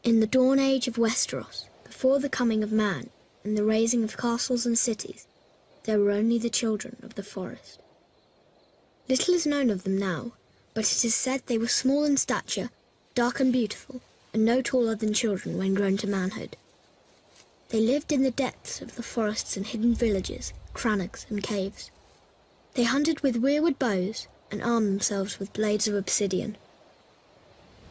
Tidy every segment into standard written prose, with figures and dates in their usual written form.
In the dawn age of Westeros, before the coming of man and the raising of castles and cities, there were only the children of the forest. Little is known of them now, but it is said they were small in stature, dark and beautiful, and no taller than children when grown to manhood. They lived in the depths of the forests and hidden villages, crannogs and caves. They hunted with weirwood bows and armed themselves with blades of obsidian.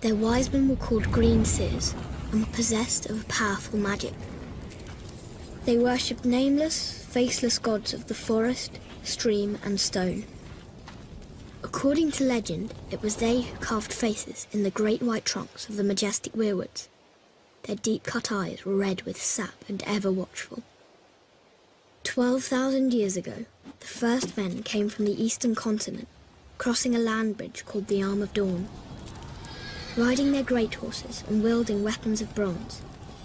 Their wise men were called green seers and were possessed of a powerful magic. They worshipped nameless, faceless gods of the forest, stream and stone. According to legend, it was they who carved faces in the great white trunks of the majestic weirwoods. Their deep-cut eyes were red with sap and ever watchful. 12,000 years ago, the first men came from the eastern continent, crossing a land bridge called the Arm of Dawn. Riding their great horses and wielding weapons of bronze,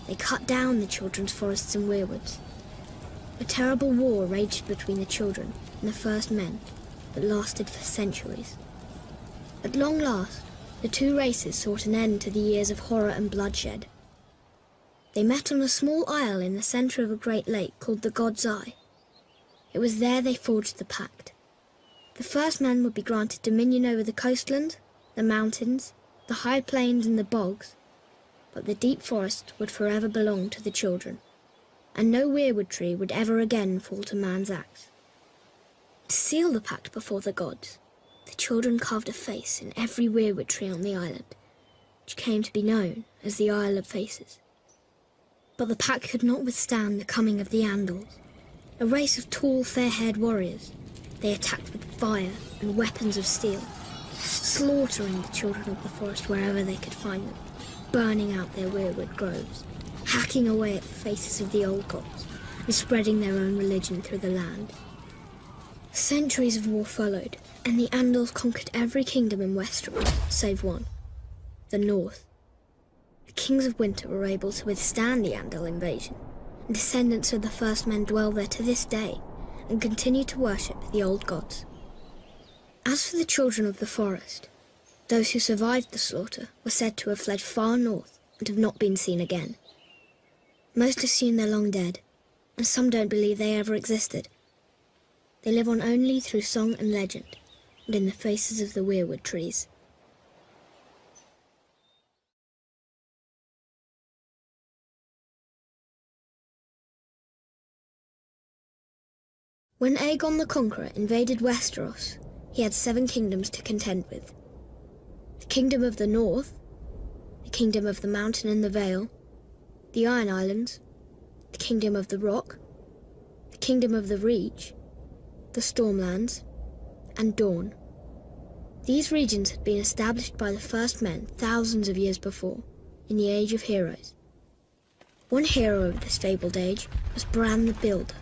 they cut down the children's forests and weirwoods. A terrible war raged between the children and the first men that lasted for centuries. At long last, the two races sought an end to the years of horror and bloodshed. They met on a small isle in the centre of a great lake called the God's Eye. It was there they forged the pact. The first men would be granted dominion over the coastland, the mountains, the high plains and the bogs, but the deep forest would forever belong to the children, and no weirwood tree would ever again fall to man's axe. To seal the pact before the gods, the children carved a face in every weirwood tree on the island, which came to be known as the Isle of Faces. But the pact could not withstand the coming of the Andals, a race of tall, fair-haired warriors. They attacked with fire and weapons of steel, slaughtering the children of the forest wherever they could find them, burning out their weirwood groves, hacking away at the faces of the old gods, and spreading their own religion through the land. Centuries of war followed, and the Andals conquered every kingdom in Westeros, save one, the North. The kings of winter were able to withstand the Andal invasion, and descendants of the first men dwell there to this day, and continue to worship the old gods. As for the children of the forest, those who survived the slaughter were said to have fled far north and have not been seen again. Most assume they're long dead, and some don't believe they ever existed. They live on only through song and legend, and in the faces of the weirwood trees. When Aegon the Conqueror invaded Westeros, he had 7 kingdoms to contend with. The Kingdom of the North, the Kingdom of the Mountain and the Vale, the Iron Islands, the Kingdom of the Rock, the Kingdom of the Reach, the Stormlands, and Dorne. These regions had been established by the first men thousands of years before, in the Age of Heroes. One hero of this fabled age was Bran the Builder.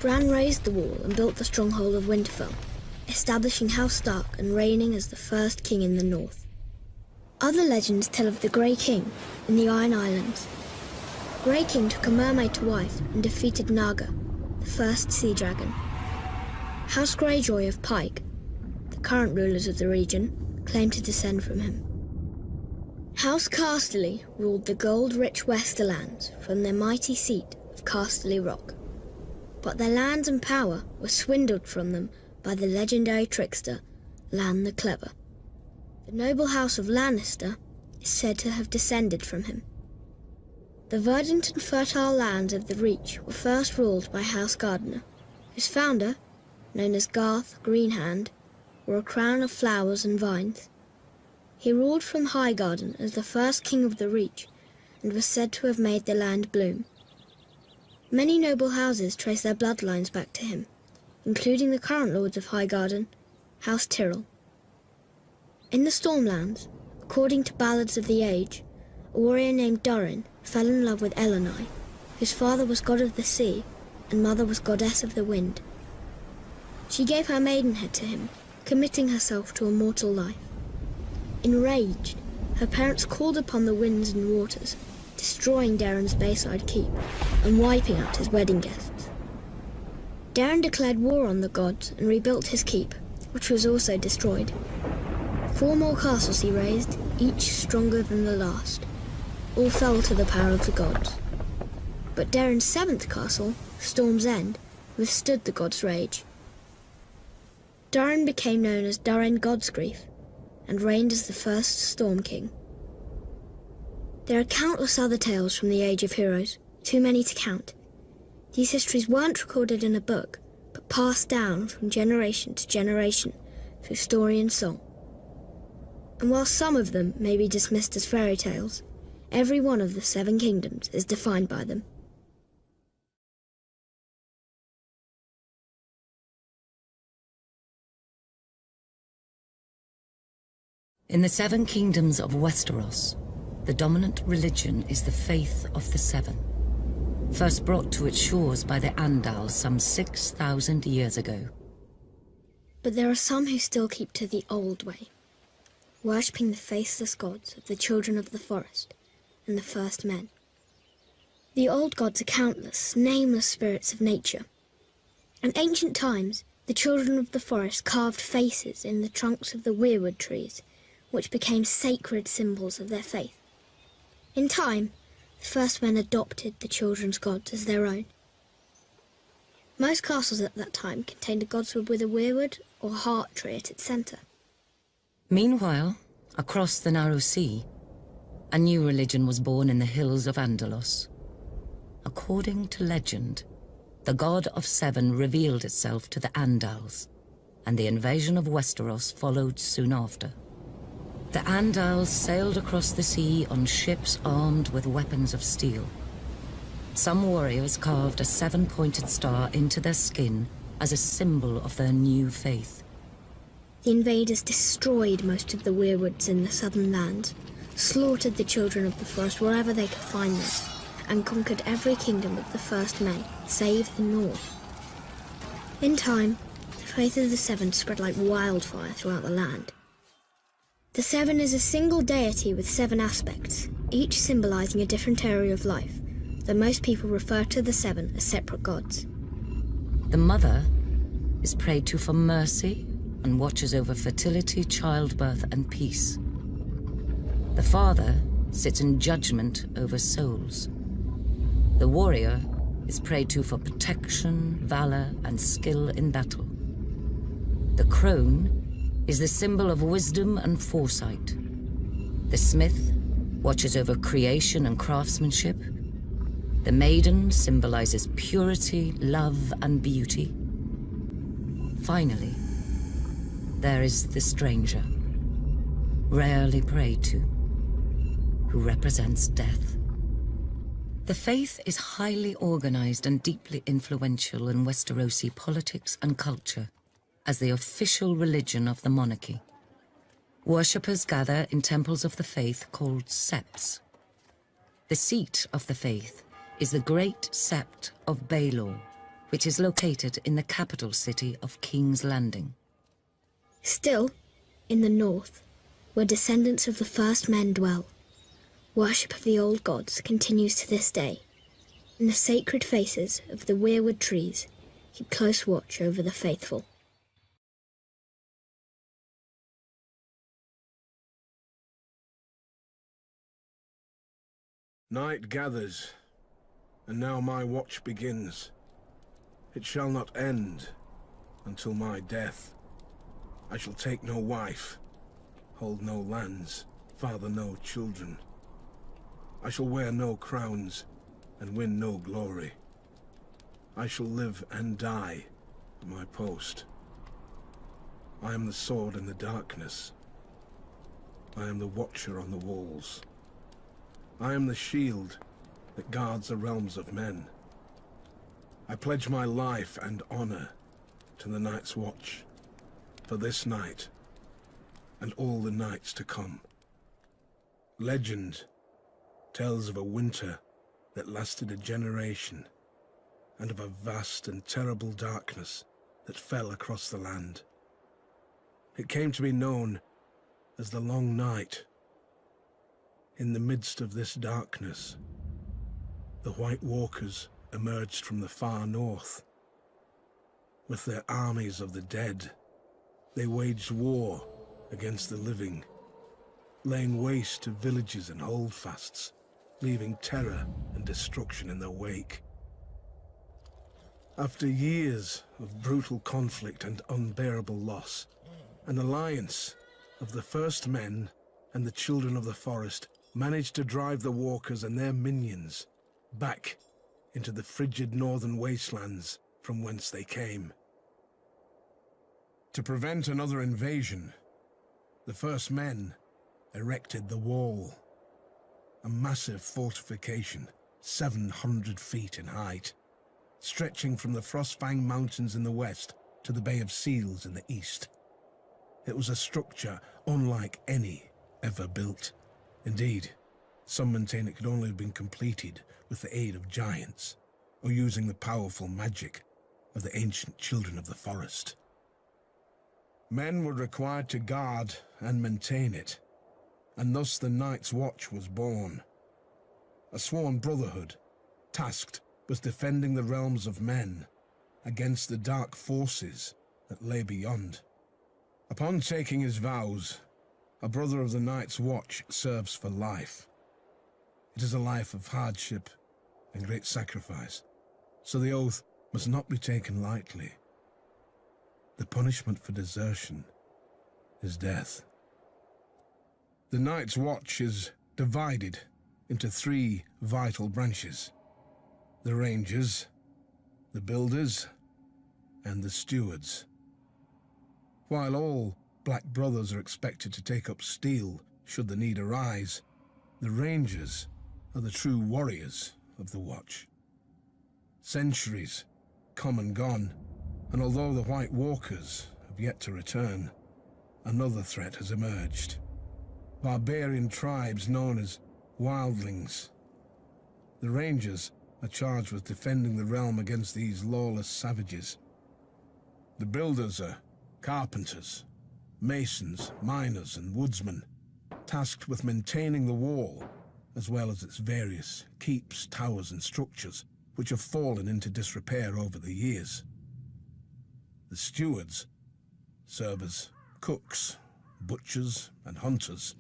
Bran raised the wall and built the stronghold of Winterfell, establishing House Stark and reigning as the first king in the north. Other legends tell of the Grey King in the Iron Islands. Grey King took a mermaid to wife and defeated Naga, the first sea dragon. House Greyjoy of Pike, the current rulers of the region, claim to descend from him. House Casterly ruled the gold-rich Westerlands from their mighty seat of Casterly Rock, but their lands and power were swindled from them by the legendary trickster Lann the Clever. The noble house of Lannister is said to have descended from him. The verdant and fertile lands of the Reach were first ruled by House Gardener, whose founder, known as Garth Greenhand, wore a crown of flowers and vines. He ruled from Highgarden as the first king of the Reach, and was said to have made the land bloom. Many noble houses trace their bloodlines back to him, including the current lords of Highgarden, House Tyrell. In the Stormlands, according to ballads of the age, a warrior named Durin fell in love with Elenai, whose father was god of the sea and mother was goddess of the wind. She gave her maidenhead to him, committing herself to a mortal life. Enraged, her parents called upon the winds and waters, destroying Darren's Bayside Keep and wiping out his wedding guests. Darren declared war on the gods and rebuilt his keep, which was also destroyed. 4 more castles he raised, each stronger than the last. all fell to the power of the gods. But Daren's seventh castle, Storm's End, withstood the gods' rage. Daren became known as Daren Godsgrief and reigned as the first Storm King. There are countless other tales from the Age of Heroes, too many to count. These histories weren't recorded in a book, but passed down from generation to generation through story and song. And while some of them may be dismissed as fairy tales, every one of the seven kingdoms is defined by them. In the seven kingdoms of Westeros, the dominant religion is the faith of the Seven, first brought to its shores by the Andals some 6,000 years ago. But there are some who still keep to the old way, worshipping the faceless gods of the children of the forest and the first men. The old gods are countless, nameless spirits of nature. In ancient times, the children of the forest carved faces in the trunks of the weirwood trees, which became sacred symbols of their faith. In time, the first men adopted the children's gods as their own. Most castles at that time contained a godswood with a weirwood or heart tree at its centre. Meanwhile, across the narrow sea, a new religion was born in the hills of Andalos. According to legend, the god of seven revealed itself to the Andals, and the invasion of Westeros followed soon after. The Andals sailed across the sea on ships armed with weapons of steel. Some warriors carved a seven-pointed star into their skin as a symbol of their new faith. The invaders destroyed most of the weirwoods in the southern lands, slaughtered the children of the forest wherever they could find them, and conquered every kingdom of the first men, save the north. In time, the faith of the seven spread like wildfire throughout the land. The seven is a single deity with seven aspects, each symbolizing a different area of life, though most people refer to the seven as separate gods. The mother is prayed to for mercy and watches over fertility, childbirth, and peace. The father sits in judgment over souls. The warrior is prayed to for protection, valor, and skill in battle. The crone is the symbol of wisdom and foresight. The smith watches over creation and craftsmanship. The maiden symbolizes purity, love, and beauty. Finally, there is the stranger, rarely prayed to, who represents death. The faith is highly organized and deeply influential in Westerosi politics and culture as the official religion of the monarchy. Worshippers gather in temples of the faith called septs. The seat of the faith is the Great Sept of Baelor, which is located in the capital city of King's Landing. Still, in the north, where descendants of the first men dwell, worship of the old gods continues to this day, and the sacred faces of the weirwood trees keep close watch over the faithful. Night gathers, and now my watch begins. It shall not end until my death. I shall take no wife, hold no lands, father no children. I shall wear no crowns and win no glory. I shall live and die at my post. I am the sword in the darkness. I am the watcher on the walls. I am the shield that guards the realms of men. I pledge my life and honor to the Night's Watch, for this night and all the nights to come. Legend tells of a winter that lasted a generation, and of a vast and terrible darkness that fell across the land. It came to be known as the Long Night. In the midst of this darkness, the White Walkers emerged from the far north. With their armies of the dead, they waged war against the living, laying waste to villages and holdfasts, leaving terror and destruction in their wake. After years of brutal conflict and unbearable loss, an alliance of the first men and the children of the forest managed to drive the walkers and their minions back into the frigid northern wastelands from whence they came. To prevent another invasion, the first men erected the Wall, a massive fortification 700 feet in height, stretching from the Frostfang Mountains in the west to the Bay of Seals in the east. It was a structure unlike any ever built. Indeed, some maintain it could only have been completed with the aid of giants, or using the powerful magic of the ancient children of the forest. Men were required to guard and maintain it, and thus the Night's Watch was born. A sworn brotherhood, tasked with defending the realms of men against the dark forces that lay beyond. Upon taking his vows, a brother of the Night's Watch serves for life. It is a life of hardship and great sacrifice, so the oath must not be taken lightly. The punishment for desertion is death. The Night's Watch is divided into 3 vital branches: the Rangers, the Builders, and the Stewards. While all Black Brothers are expected to take up steel should the need arise, the Rangers are the true warriors of the Watch. Centuries come and gone, and although the White Walkers have yet to return, another threat has emerged. Barbarian tribes known as wildlings. The Rangers are charged with defending the realm against these lawless savages. The Builders are carpenters, masons, miners, and woodsmen, tasked with maintaining the wall, as well as its various keeps, towers, and structures, which have fallen into disrepair over the years. The Stewards serve as cooks, butchers, and hunters.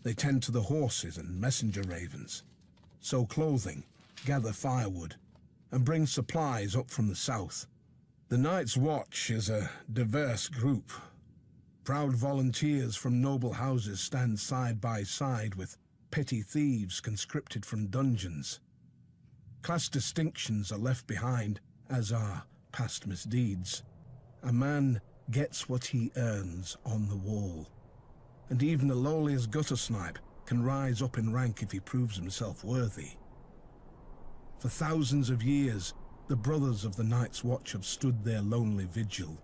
They tend to the horses and messenger ravens, sew clothing, gather firewood, and bring supplies up from the south. The Night's Watch is a diverse group. Proud volunteers from noble houses stand side by side with petty thieves conscripted from dungeons. Class distinctions are left behind, as are past misdeeds. A man gets what he earns on the wall, and even the lowliest gutter snipe can rise up in rank if he proves himself worthy. For thousands of years, the brothers of the Night's Watch have stood their lonely vigil.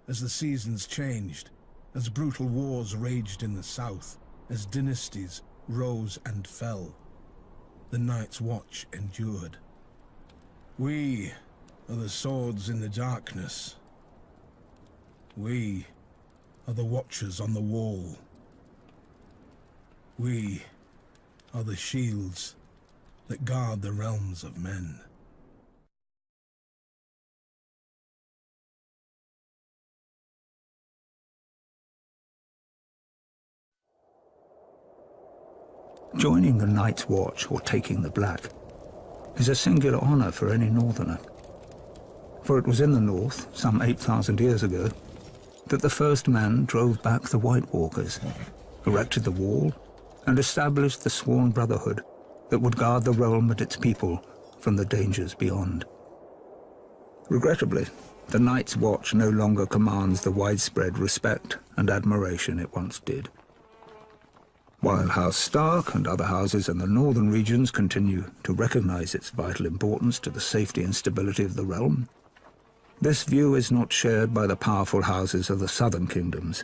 As the seasons changed, as brutal wars raged in the south, as dynasties rose and fell, the Night's Watch endured. We are the swords in the darkness. We are the watchers on the wall. We are the shields that guard the realms of men. Joining the Night's Watch, or taking the Black, is a singular honour for any northerner. For it was in the north, some 8,000 years ago, that the first man drove back the White Walkers, erected the wall, and established the sworn brotherhood that would guard the realm and its people from the dangers beyond. Regrettably, the Night's Watch no longer commands the widespread respect and admiration it once did. While House Stark and other houses in the northern regions continue to recognize its vital importance to the safety and stability of the realm, this view is not shared by the powerful houses of the southern kingdoms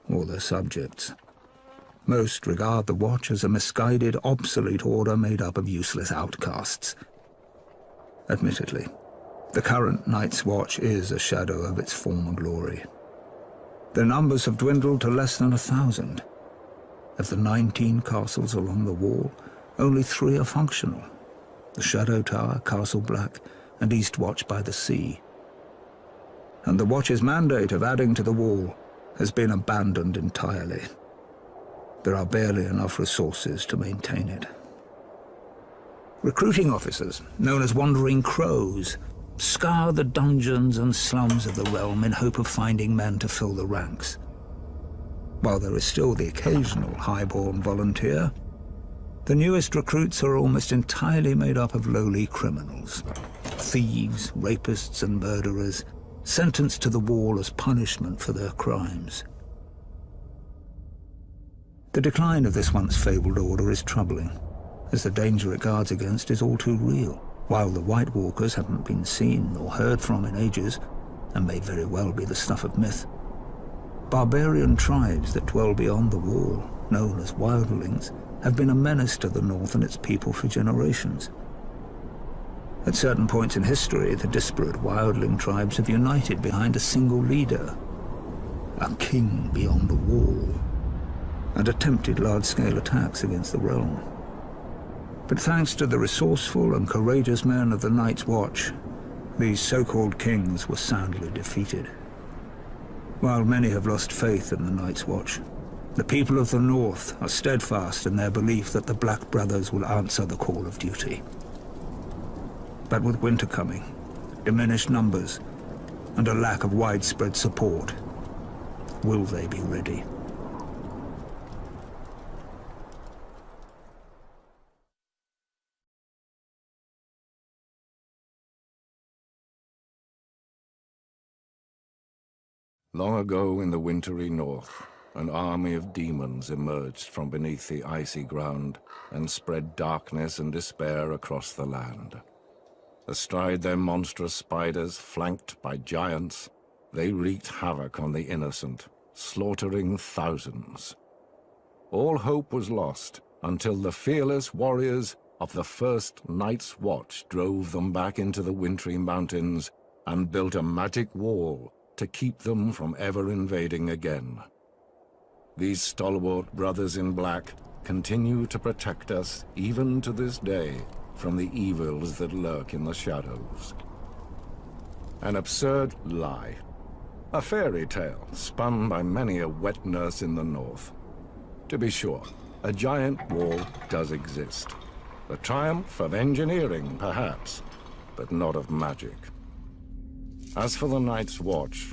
or their subjects. Most regard the Watch as a misguided, obsolete order made up of useless outcasts. Admittedly, the current Night's Watch is a shadow of its former glory. Their numbers have dwindled to less than 1,000. Of the 19 castles along the wall, only 3 are functional: the Shadow Tower, Castle Black, and Eastwatch by the Sea. And the Watch's mandate of adding to the wall has been abandoned entirely. There are barely enough resources to maintain it. Recruiting officers, known as Wandering Crows, scour the dungeons and slums of the realm in hope of finding men to fill the ranks. While there is still the occasional highborn volunteer, the newest recruits are almost entirely made up of lowly criminals. Thieves, rapists and murderers, sentenced to the wall as punishment for their crimes. The decline of this once fabled order is troubling, as the danger it guards against is all too real. While the White Walkers haven't been seen or heard from in ages, and may very well be the stuff of myth, barbarian tribes that dwell beyond the wall, known as wildlings, have been a menace to the North and its people for generations. At certain points in history, the disparate wildling tribes have united behind a single leader, a king beyond the wall, and attempted large-scale attacks against the realm. But thanks to the resourceful and courageous men of the Night's Watch, these so-called kings were soundly defeated. While many have lost faith in the Night's Watch, the people of the North are steadfast in their belief that the Black Brothers will answer the call of duty. But with winter coming, diminished numbers, and a lack of widespread support, will they be ready? Long ago in the wintry north, an army of demons emerged from beneath the icy ground and spread darkness and despair across the land. Astride their monstrous spiders, flanked by giants, they wreaked havoc on the innocent, slaughtering thousands. All hope was lost until the fearless warriors of the first Night's Watch drove them back into the wintry mountains and built a magic wall to keep them from ever invading again. These stalwart brothers in black continue to protect us even to this day from the evils that lurk in the shadows. An absurd lie. A fairy tale spun by many a wet nurse in the north. To be sure, a giant wall does exist. The triumph of engineering, perhaps, but not of magic. As for the Night's Watch,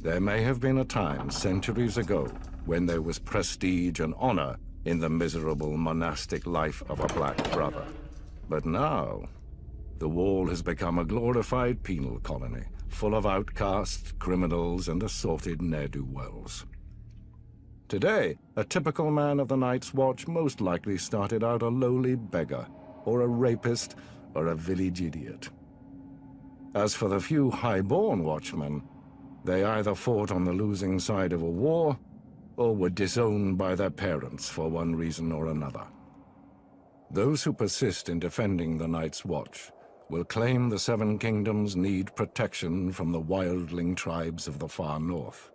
there may have been a time centuries ago when there was prestige and honor in the miserable monastic life of a Black Brother. But now, the wall has become a glorified penal colony, full of outcasts, criminals, and assorted ne'er-do-wells. Today, a typical man of the Night's Watch most likely started out a lowly beggar, or a rapist, or a village idiot. As for the few high-born watchmen, they either fought on the losing side of a war, or were disowned by their parents for one reason or another. Those who persist in defending the Night's Watch will claim the Seven Kingdoms need protection from the wildling tribes of the far north.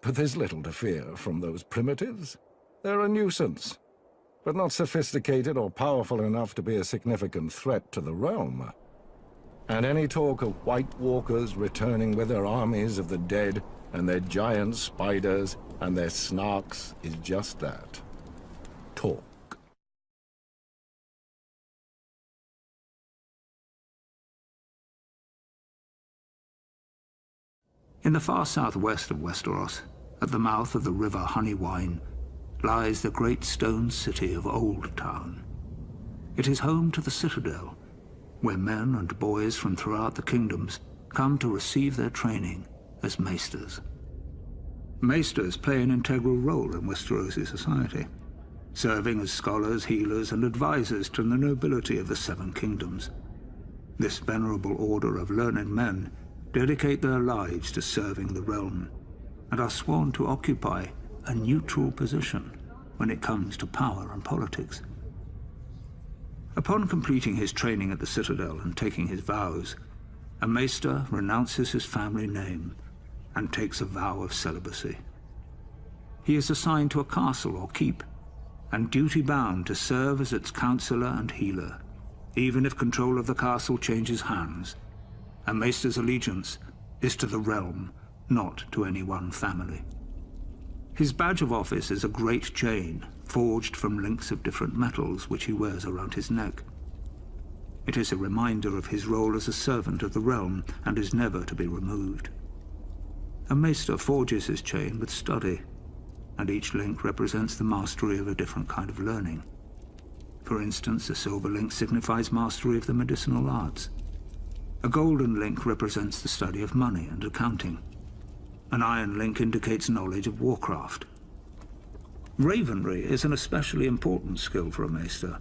But there's little to fear from those primitives. They're a nuisance, but not sophisticated or powerful enough to be a significant threat to the realm. And any talk of White Walkers returning with their armies of the dead and their giant spiders and their snarks is just that. Talk. In the far southwest of Westeros, at the mouth of the river Honeywine, lies the great stone city of Old Town. It is home to the Citadel, where men and boys from throughout the kingdoms come to receive their training as maesters. Maesters play an integral role in Westerosi society, serving as scholars, healers, and advisors to the nobility of the Seven Kingdoms. This venerable order of learned men dedicate their lives to serving the realm, and are sworn to occupy a neutral position when it comes to power and politics. Upon completing his training at the Citadel and taking his vows, a maester renounces his family name and takes a vow of celibacy. He is assigned to a castle or keep, and duty-bound to serve as its counselor and healer, even if control of the castle changes hands. A maester's allegiance is to the realm, not to any one family. His badge of office is a great chain, forged from links of different metals which he wears around his neck. It is a reminder of his role as a servant of the realm and is never to be removed. A maester forges his chain with study, and each link represents the mastery of a different kind of learning. For instance, a silver link signifies mastery of the medicinal arts. A golden link represents the study of money and accounting. An iron link indicates knowledge of warcraft. Ravenry is an especially important skill for a maester,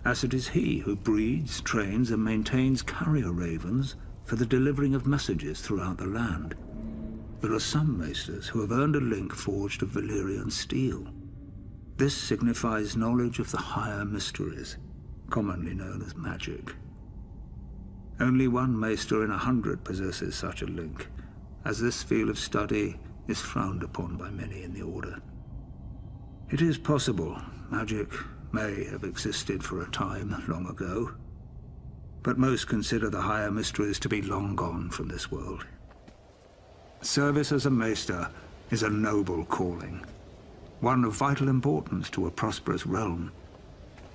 as it is he who breeds, trains, and maintains carrier ravens for the delivering of messages throughout the land. There are some maesters who have earned a link forged of Valyrian steel. This signifies knowledge of the higher mysteries, commonly known as magic. Only one maester in 100 possesses such a link, as this field of study is frowned upon by many in the Order. It is possible magic may have existed for a time long ago, but most consider the higher mysteries to be long gone from this world. Service as a maester is a noble calling, one of vital importance to a prosperous realm.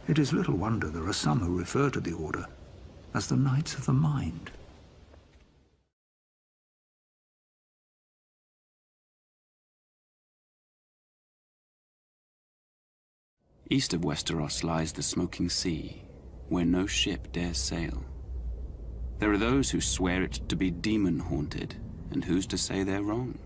It is little wonder there are some who refer to the Order as the Knights of the Mind. East of Westeros lies the smoking sea, where no ship dares sail. There are those who swear it to be demon-haunted, and who's to say they're wrong?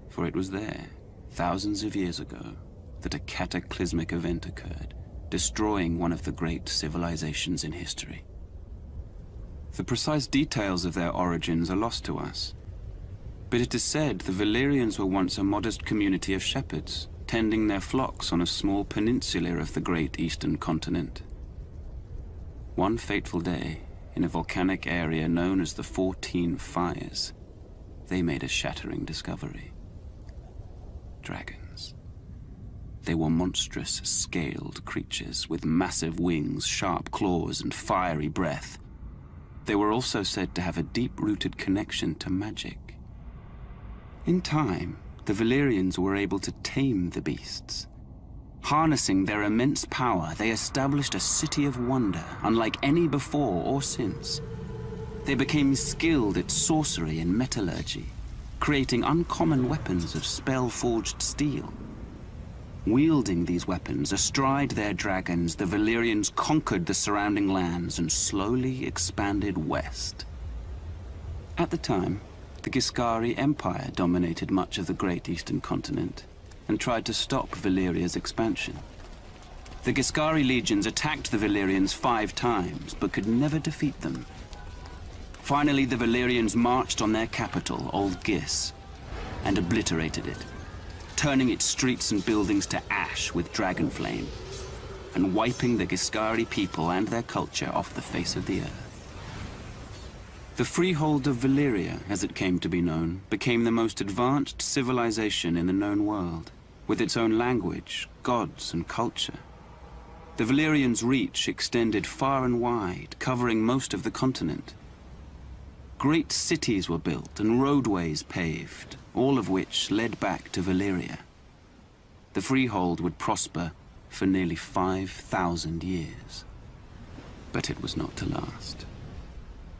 For it was there, thousands of years ago, that a cataclysmic event occurred, destroying one of the great civilizations in history. The precise details of their origins are lost to us, but it is said the Valyrians were once a modest community of shepherds, tending their flocks on a small peninsula of the great eastern continent. One fateful day, in a volcanic area known as the 14 Fires, they made a shattering discovery. Dragons. They were monstrous, scaled creatures with massive wings, sharp claws, and fiery breath. They were also said to have a deep-rooted connection to magic. In time, the Valyrians were able to tame the beasts. Harnessing their immense power, they established a city of wonder, unlike any before or since. They became skilled at sorcery and metallurgy, creating uncommon weapons of spell-forged steel. Wielding these weapons astride their dragons, the Valyrians conquered the surrounding lands and slowly expanded west. At the time, the Giscari Empire dominated much of the great eastern continent and tried to stop Valyria's expansion. The Giscari legions attacked the Valyrians 5 times, but could never defeat them. Finally, the Valyrians marched on their capital, Old Gis, and obliterated it, turning its streets and buildings to ash with dragon flame, and wiping the Giscari people and their culture off the face of the earth. The freehold of Valyria, as it came to be known, became the most advanced civilization in the known world, with its own language, gods, and culture. The Valyrians' reach extended far and wide, covering most of the continent. Great cities were built and roadways paved, all of which led back to Valyria. The freehold would prosper for nearly 5,000 years. But it was not to last.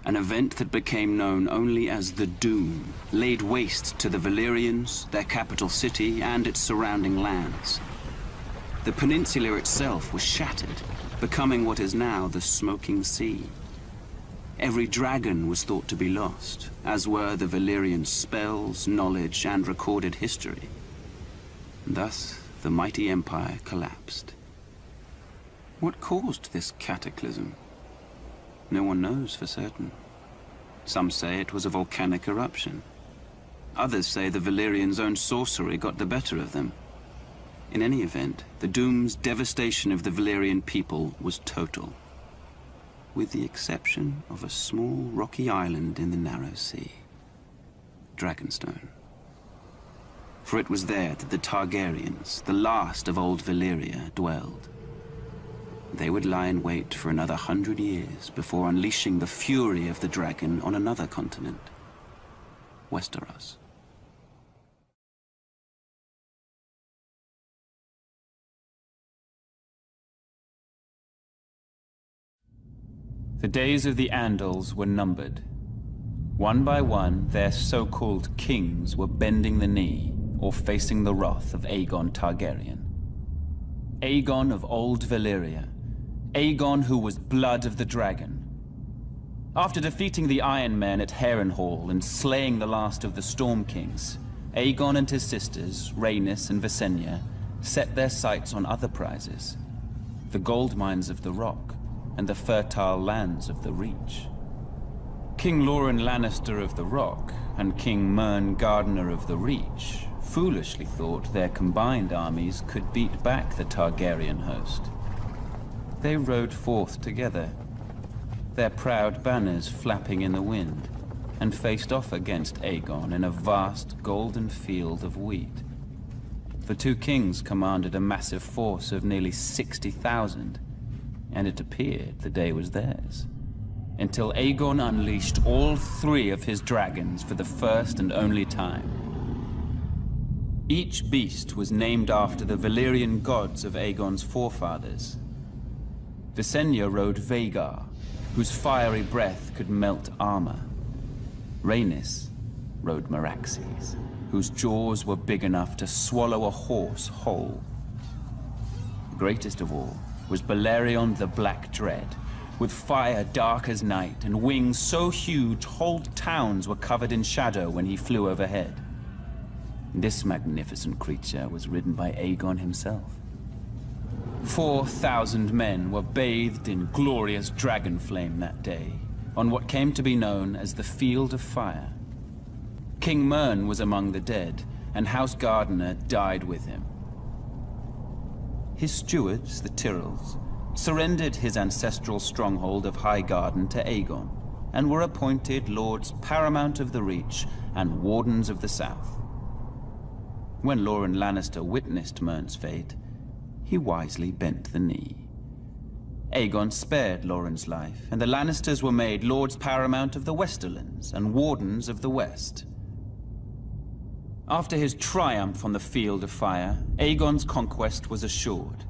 An event that became known only as the Doom laid waste to the Valyrians, their capital city, and its surrounding lands. The peninsula itself was shattered, becoming what is now the Smoking Sea. Every dragon was thought to be lost, as were the Valyrian spells, knowledge, and recorded history. Thus, the mighty empire collapsed. What caused this cataclysm? No one knows for certain. Some say it was a volcanic eruption. Others say the Valyrians' own sorcery got the better of them. In any event, the Doom's devastation of the Valyrian people was total, with the exception of a small rocky island in the narrow sea, Dragonstone. For it was there that the Targaryens, the last of old Valyria, dwelled. They would lie in wait for another 100 years before unleashing the fury of the dragon on another continent, Westeros. The days of the Andals were numbered. One by one, their so-called kings were bending the knee or facing the wrath of Aegon Targaryen. Aegon of Old Valyria. Aegon who was blood of the dragon. After defeating the Iron Men at Harrenhal and slaying the last of the Storm Kings, Aegon and his sisters, Rhaenys and Visenya, set their sights on other prizes. The gold mines of the Rock and the fertile lands of the Reach. King Loren Lannister of the Rock and King Mern Gardener of the Reach foolishly thought their combined armies could beat back the Targaryen host. They rode forth together, their proud banners flapping in the wind, and faced off against Aegon in a vast golden field of wheat. The two kings commanded a massive force of nearly 60,000, and it appeared the day was theirs, until Aegon unleashed all three of his dragons for the first and only time. Each beast was named after the Valyrian gods of Aegon's forefathers. Visenya rode Vhagar, whose fiery breath could melt armor. Rhaenys rode Meraxes, whose jaws were big enough to swallow a horse whole. Greatest of all was Balerion the Black Dread, with fire dark as night and wings so huge whole towns were covered in shadow when he flew overhead. This magnificent creature was ridden by Aegon himself. 4,000 men were bathed in glorious dragon flame that day, on what came to be known as the Field of Fire. King Mern was among the dead, and House Gardener died with him. His stewards, the Tyrells, surrendered his ancestral stronghold of Highgarden to Aegon, and were appointed Lords Paramount of the Reach and Wardens of the South. When Loren Lannister witnessed Mern's fate, he wisely bent the knee. Aegon spared Loren's life, and the Lannisters were made Lords Paramount of the Westerlands and Wardens of the West. After his triumph on the Field of Fire, Aegon's conquest was assured.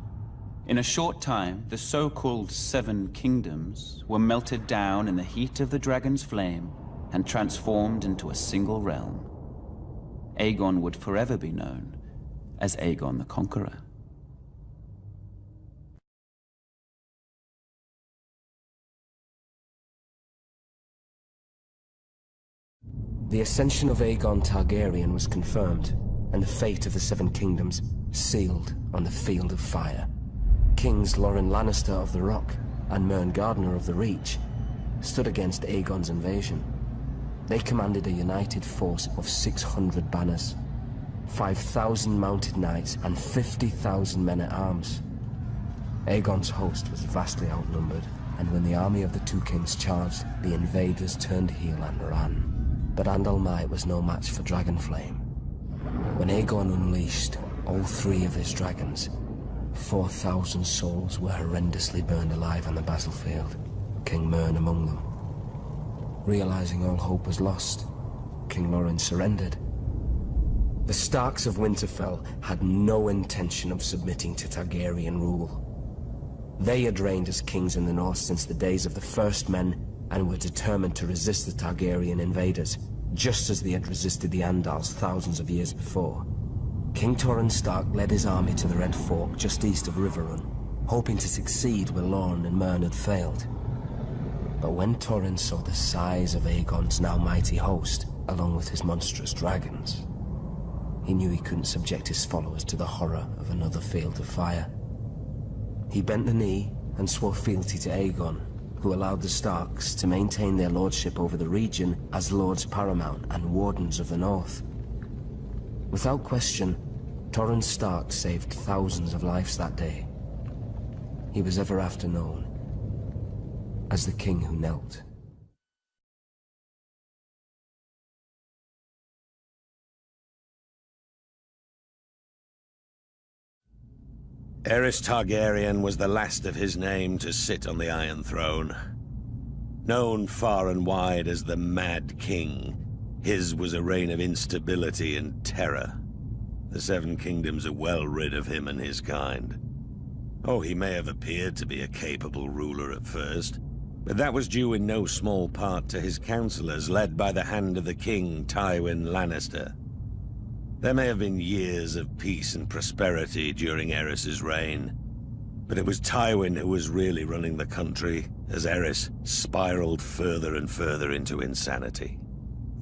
In a short time, the so-called Seven Kingdoms were melted down in the heat of the dragon's flame and transformed into a single realm. Aegon would forever be known as Aegon the Conqueror. The ascension of Aegon Targaryen was confirmed, and the fate of the Seven Kingdoms sealed on the Field of Fire. Kings Loren Lannister of the Rock and Mern Gardener of the Reach stood against Aegon's invasion. They commanded a united force of 600 banners, 5,000 mounted knights, and 50,000 men-at-arms. Aegon's host was vastly outnumbered, and when the army of the two kings charged, the invaders turned heel and ran. But Andal might was no match for Dragonflame. When Aegon unleashed all three of his dragons, 4,000 souls were horrendously burned alive on the battlefield, King Mern among them. Realizing all hope was lost, King Loren surrendered. The Starks of Winterfell had no intention of submitting to Targaryen rule. They had reigned as kings in the north since the days of the First Men and were determined to resist the Targaryen invaders, just as they had resisted the Andals thousands of years before. King Torrhen Stark led his army to the Red Fork just east of Riverrun, hoping to succeed where Lorne and Mern had failed. But when Torrhen saw the size of Aegon's now mighty host, along with his monstrous dragons, he knew he couldn't subject his followers to the horror of another Field of Fire. He bent the knee and swore fealty to Aegon, who allowed the Starks to maintain their lordship over the region as Lords Paramount and Wardens of the North. Without question, Torrhen Stark saved thousands of lives that day. He was ever after known as the King who knelt. Aerys Targaryen was the last of his name to sit on the Iron Throne. Known far and wide as the Mad King, his was a reign of instability and terror. The Seven Kingdoms are well rid of him and his kind. Oh, he may have appeared to be a capable ruler at first, But that was due in no small part to his counselors, led by the hand of the king, Tywin Lannister. There may have been years of peace and prosperity during Aerys's reign, but it was Tywin who was really running the country as Aerys spiraled further and further into insanity.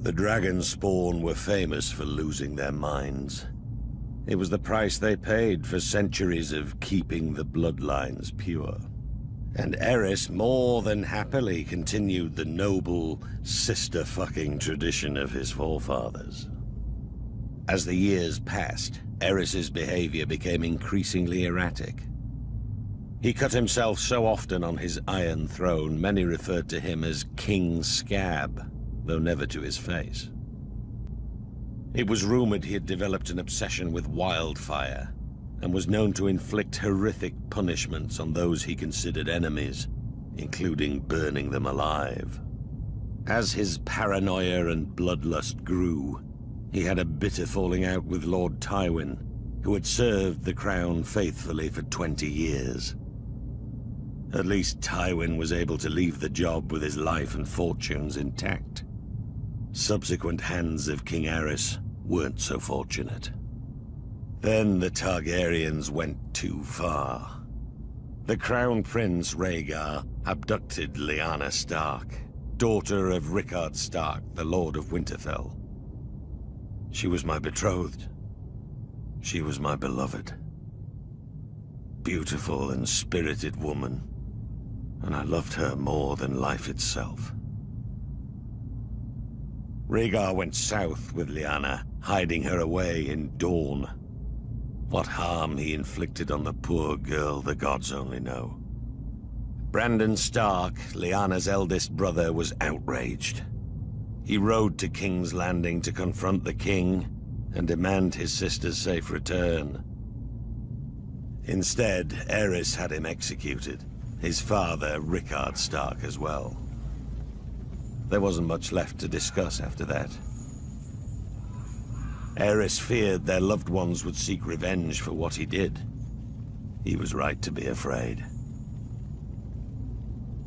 The dragon spawn were famous for losing their minds. It was the price they paid for centuries of keeping the bloodlines pure. And Aerys more than happily continued the noble sister-fucking tradition of his forefathers. As the years passed, Aerys's behavior became increasingly erratic. He cut himself so often on his Iron Throne, many referred to him as King Scab, though never to his face. It was rumored he had developed an obsession with wildfire, and was known to inflict horrific punishments on those he considered enemies, including burning them alive. As his paranoia and bloodlust grew, he had a bitter falling out with Lord Tywin, who had served the crown faithfully for 20 years. At least Tywin was able to leave the job with his life and fortunes intact. Subsequent hands of King Aerys weren't so fortunate. Then the Targaryens went too far. The Crown Prince Rhaegar abducted Lyanna Stark, daughter of Rickard Stark, the Lord of Winterfell. She was my betrothed. She was my beloved. Beautiful and spirited woman, and I loved her more than life itself. Rhaegar went south with Lyanna, hiding her away in Dorne. What harm he inflicted on the poor girl, the gods only know. Brandon Stark, Lyanna's eldest brother, was outraged. He rode to King's Landing to confront the king and demand his sister's safe return. Instead, Aerys had him executed, his father, Rickard Stark, as well. There wasn't much left to discuss after that. Aerys feared their loved ones would seek revenge for what he did. He was right to be afraid.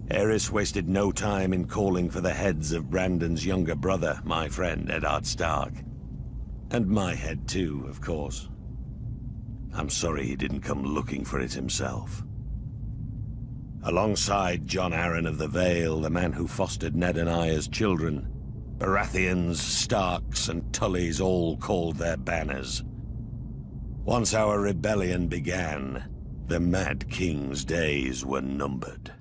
Aerys wasted no time in calling for the heads of Brandon's younger brother, my friend Eddard Stark. And my head too, of course. I'm sorry he didn't come looking for it himself. Alongside Jon Arryn of the Vale, the man who fostered Ned and I as children, Baratheons, Starks, and Tullys all called their banners. Once our rebellion began, the Mad King's days were numbered.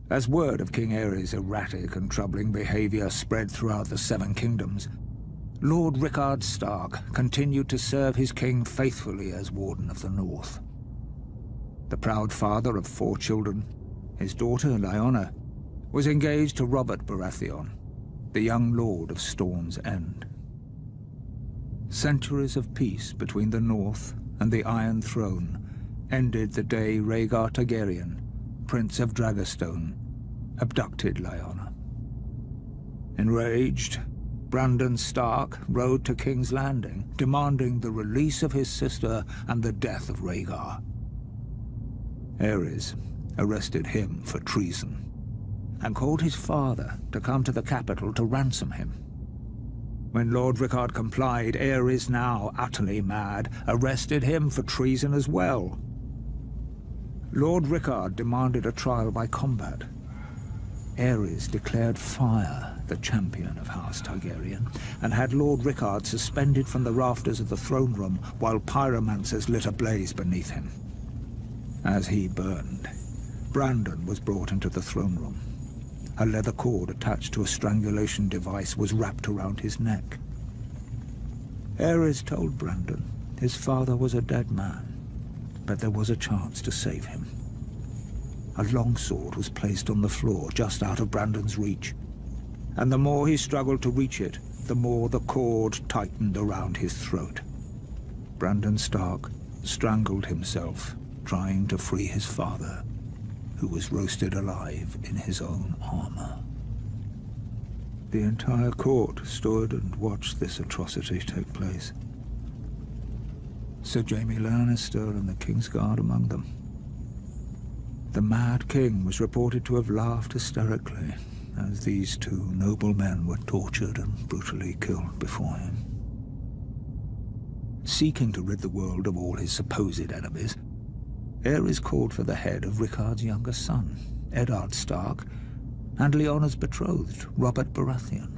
As word of King Aerys' erratic and troubling behavior spread throughout the Seven Kingdoms, Lord Rickard Stark continued to serve his king faithfully as Warden of the North. The proud father of 4 children, his daughter Lyanna, was engaged to Robert Baratheon, the young lord of Storm's End. Centuries of peace between the North and the Iron Throne ended the day Rhaegar Targaryen, Prince of Dragonstone, abducted Lyanna. Enraged, Brandon Stark rode to King's Landing, demanding the release of his sister and the death of Rhaegar. Aerys arrested him for treason, and called his father to come to the capital to ransom him. When Lord Rickard complied, Aerys, now utterly mad, arrested him for treason as well. Lord Rickard demanded a trial by combat. Aerys declared fire the champion of House Targaryen, and had Lord Rickard suspended from the rafters of the throne room while pyromancers lit a blaze beneath him. As he burned, Brandon was brought into the throne room. A leather cord attached to a strangulation device was wrapped around his neck. Aerys told Brandon his father was a dead man, but there was a chance to save him. A longsword was placed on the floor just out of Brandon's reach, and the more he struggled to reach it, the more the cord tightened around his throat. Brandon Stark strangled himself trying to free his father, who was roasted alive in his own armor. The entire court stood and watched this atrocity take place. Sir Jaime Lannister and the Kingsguard among them. The Mad King was reported to have laughed hysterically as these two noble men were tortured and brutally killed before him. Seeking to rid the world of all his supposed enemies, Aerys called for the head of Rickard's younger son, Eddard Stark, and Lyanna's betrothed, Robert Baratheon.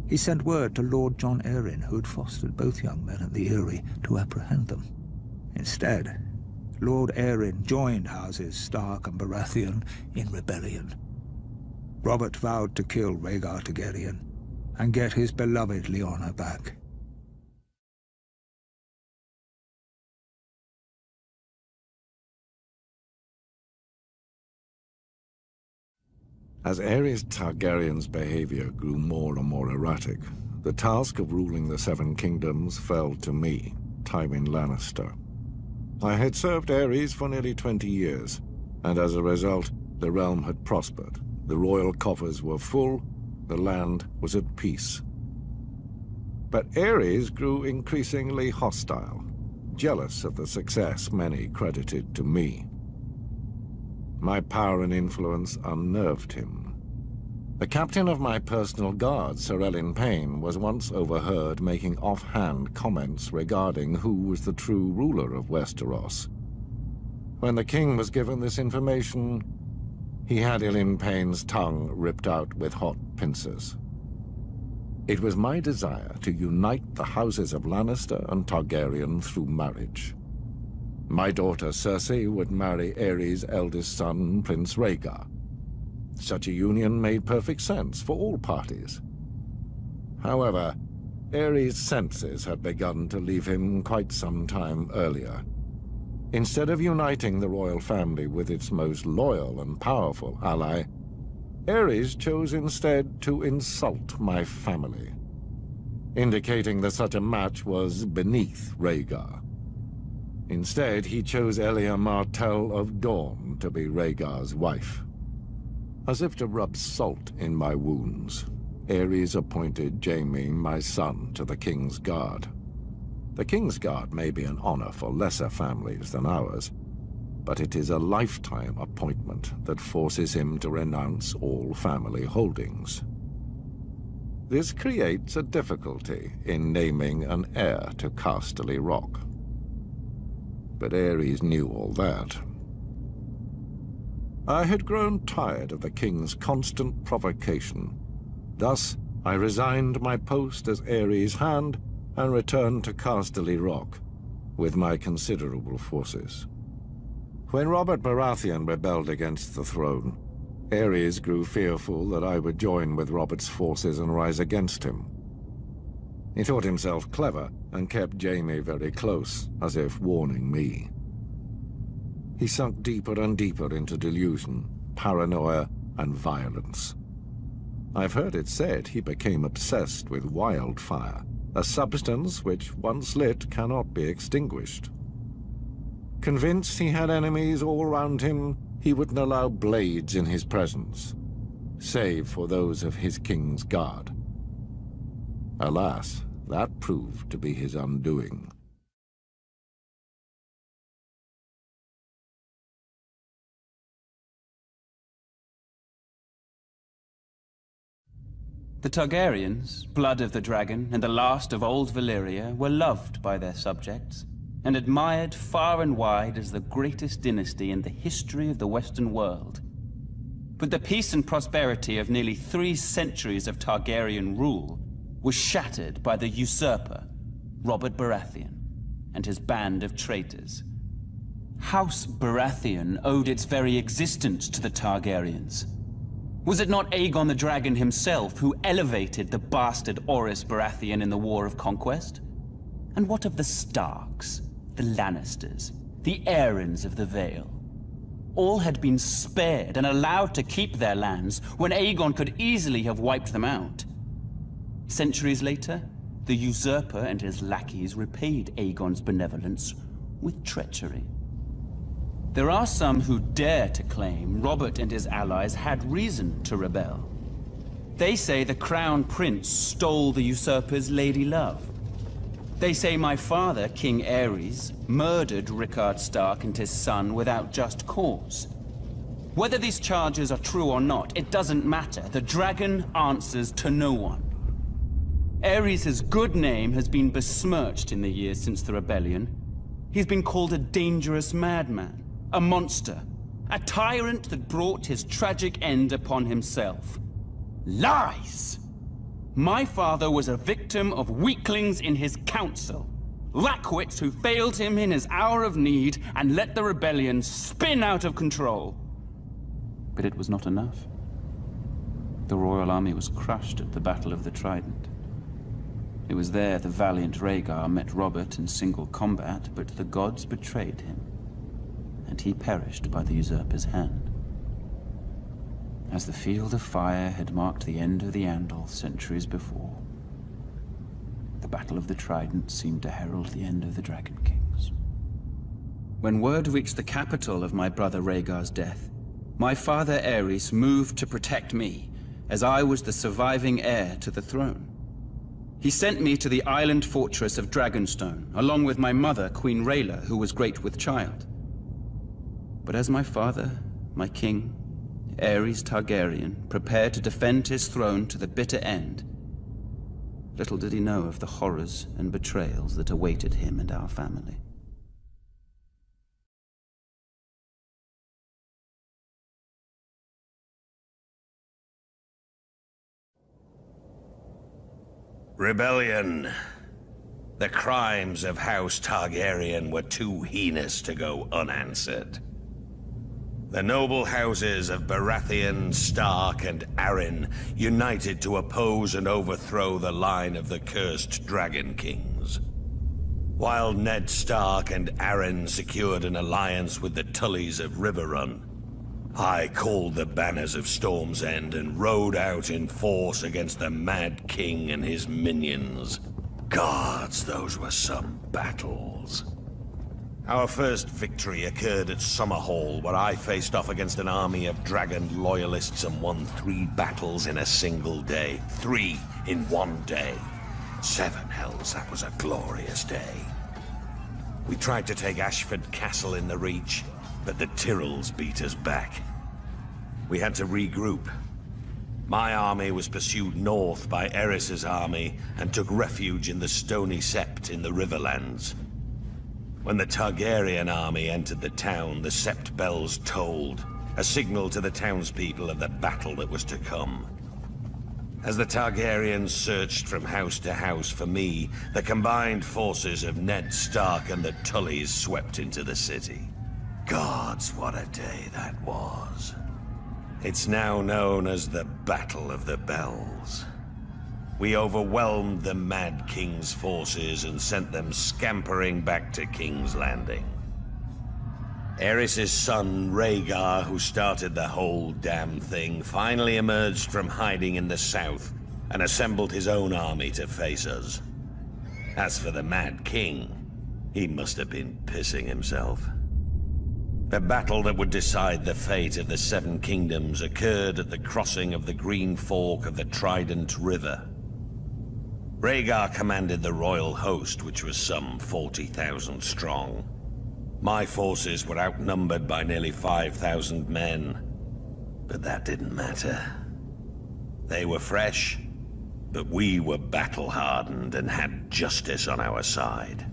He sent word to Lord Jon Arryn, who had fostered both young men at the Eyrie, to apprehend them. Instead, Lord Arryn joined houses Stark and Baratheon in rebellion. Robert vowed to kill Rhaegar Targaryen and get his beloved Lyanna back. As Aerys Targaryen's behavior grew more and more erratic, the task of ruling the Seven Kingdoms fell to me, Tywin Lannister. I had served Aerys for nearly 20 years, and as a result, the realm had prospered. The royal coffers were full, the land was at peace. But Aerys grew increasingly hostile, jealous of the success many credited to me. My power and influence unnerved him. The captain of my personal guard, Sir Elyn Payne, was once overheard making offhand comments regarding who was the true ruler of Westeros. When the king was given this information, he had Elyn Payne's tongue ripped out with hot pincers. It was my desire to unite the houses of Lannister and Targaryen through marriage. My daughter Cersei would marry Aerys' eldest son, Prince Rhaegar. Such a union made perfect sense for all parties. However, Aerys' senses had begun to leave him quite some time earlier. Instead of uniting the royal family with its most loyal and powerful ally, Aerys chose instead to insult my family, indicating that such a match was beneath Rhaegar. Instead, he chose Elia Martell of Dorne to be Rhaegar's wife. As if to rub salt in my wounds, Aerys appointed Jaime, my son, to the King's Guard. The King's Guard may be an honor for lesser families than ours, but it is a lifetime appointment that forces him to renounce all family holdings. This creates a difficulty in naming an heir to Casterly Rock. But Aerys knew all that. I had grown tired of the king's constant provocation. Thus, I resigned my post as Aerys' hand and returned to Casterly Rock with my considerable forces. When Robert Baratheon rebelled against the throne, Aerys grew fearful that I would join with Robert's forces and rise against him. He thought himself clever and kept Jaime very close, as if warning me. He sunk deeper and deeper into delusion, paranoia, and violence. I've heard it said he became obsessed with wildfire, a substance which, once lit, cannot be extinguished. Convinced he had enemies all around him, he wouldn't allow blades in his presence, save for those of his King's Guard. Alas, that proved to be his undoing. The Targaryens, blood of the dragon, and the last of old Valyria, were loved by their subjects, and admired far and wide as the greatest dynasty in the history of the Western world. But the peace and prosperity of nearly 3 centuries of Targaryen rule was shattered by the usurper, Robert Baratheon, and his band of traitors. House Baratheon owed its very existence to the Targaryens. Was it not Aegon the Dragon himself who elevated the bastard Orys Baratheon in the War of Conquest? And what of the Starks, the Lannisters, the Aarons of the Vale? All had been spared and allowed to keep their lands when Aegon could easily have wiped them out. Centuries later, the usurper and his lackeys repaid Aegon's benevolence with treachery. There are some who dare to claim Robert and his allies had reason to rebel. They say the Crown Prince stole the usurper's lady love. They say my father, King Aerys, murdered Rickard Stark and his son without just cause. Whether these charges are true or not, it doesn't matter. The dragon answers to no one. Aerys' good name has been besmirched in the years since the rebellion. He's been called a dangerous madman, a monster, a tyrant that brought his tragic end upon himself. Lies! My father was a victim of weaklings in his council. Lackwits who failed him in his hour of need and let the rebellion spin out of control. But it was not enough. The royal army was crushed at the Battle of the Trident. It was there the valiant Rhaegar met Robert in single combat, but the gods betrayed him, and he perished by the usurper's hand. As the Field of Fire had marked the end of the Andal centuries before, the Battle of the Trident seemed to herald the end of the Dragon Kings. When word reached the capital of my brother Rhaegar's death, my father Aerys moved to protect me, as I was the surviving heir to the throne. He sent me to the island fortress of Dragonstone, along with my mother, Queen Rhaela, who was great with child. But as my father, my king, Aerys Targaryen, prepared to defend his throne to the bitter end, little did he know of the horrors and betrayals that awaited him and our family. Rebellion. The crimes of House Targaryen were too heinous to go unanswered. The noble houses of Baratheon, Stark, and Arryn united to oppose and overthrow the line of the cursed Dragon Kings. While Ned Stark and Arryn secured an alliance with the Tullys of Riverrun, I called the banners of Storm's End and rode out in force against the Mad King and his minions. Gods, those were some battles. Our first victory occurred at Summerhall, where I faced off against an army of dragon loyalists and won 3 battles in a single day. 3 in one day. 7 hells, that was a glorious day. We tried to take Ashford Castle in the Reach, but the Tyrells beat us back. We had to regroup. My army was pursued north by Aerys' army and took refuge in the Stony Sept in the Riverlands. When the Targaryen army entered the town, the Sept bells tolled, a signal to the townspeople of the battle that was to come. As the Targaryens searched from house to house for me, the combined forces of Ned Stark and the Tullys swept into the city. Gods, what a day that was. It's now known as the Battle of the Bells. We overwhelmed the Mad King's forces and sent them scampering back to King's Landing. Aerys' son, Rhaegar, who started the whole damn thing, finally emerged from hiding in the south and assembled his own army to face us. As for the Mad King, he must have been pissing himself. The battle that would decide the fate of the 7 kingdoms occurred at the crossing of the Green Fork of the Trident River. Rhaegar commanded the royal host, which was some 40,000 strong. My forces were outnumbered by nearly 5,000 men, but that didn't matter. They were fresh, but we were battle-hardened and had justice on our side.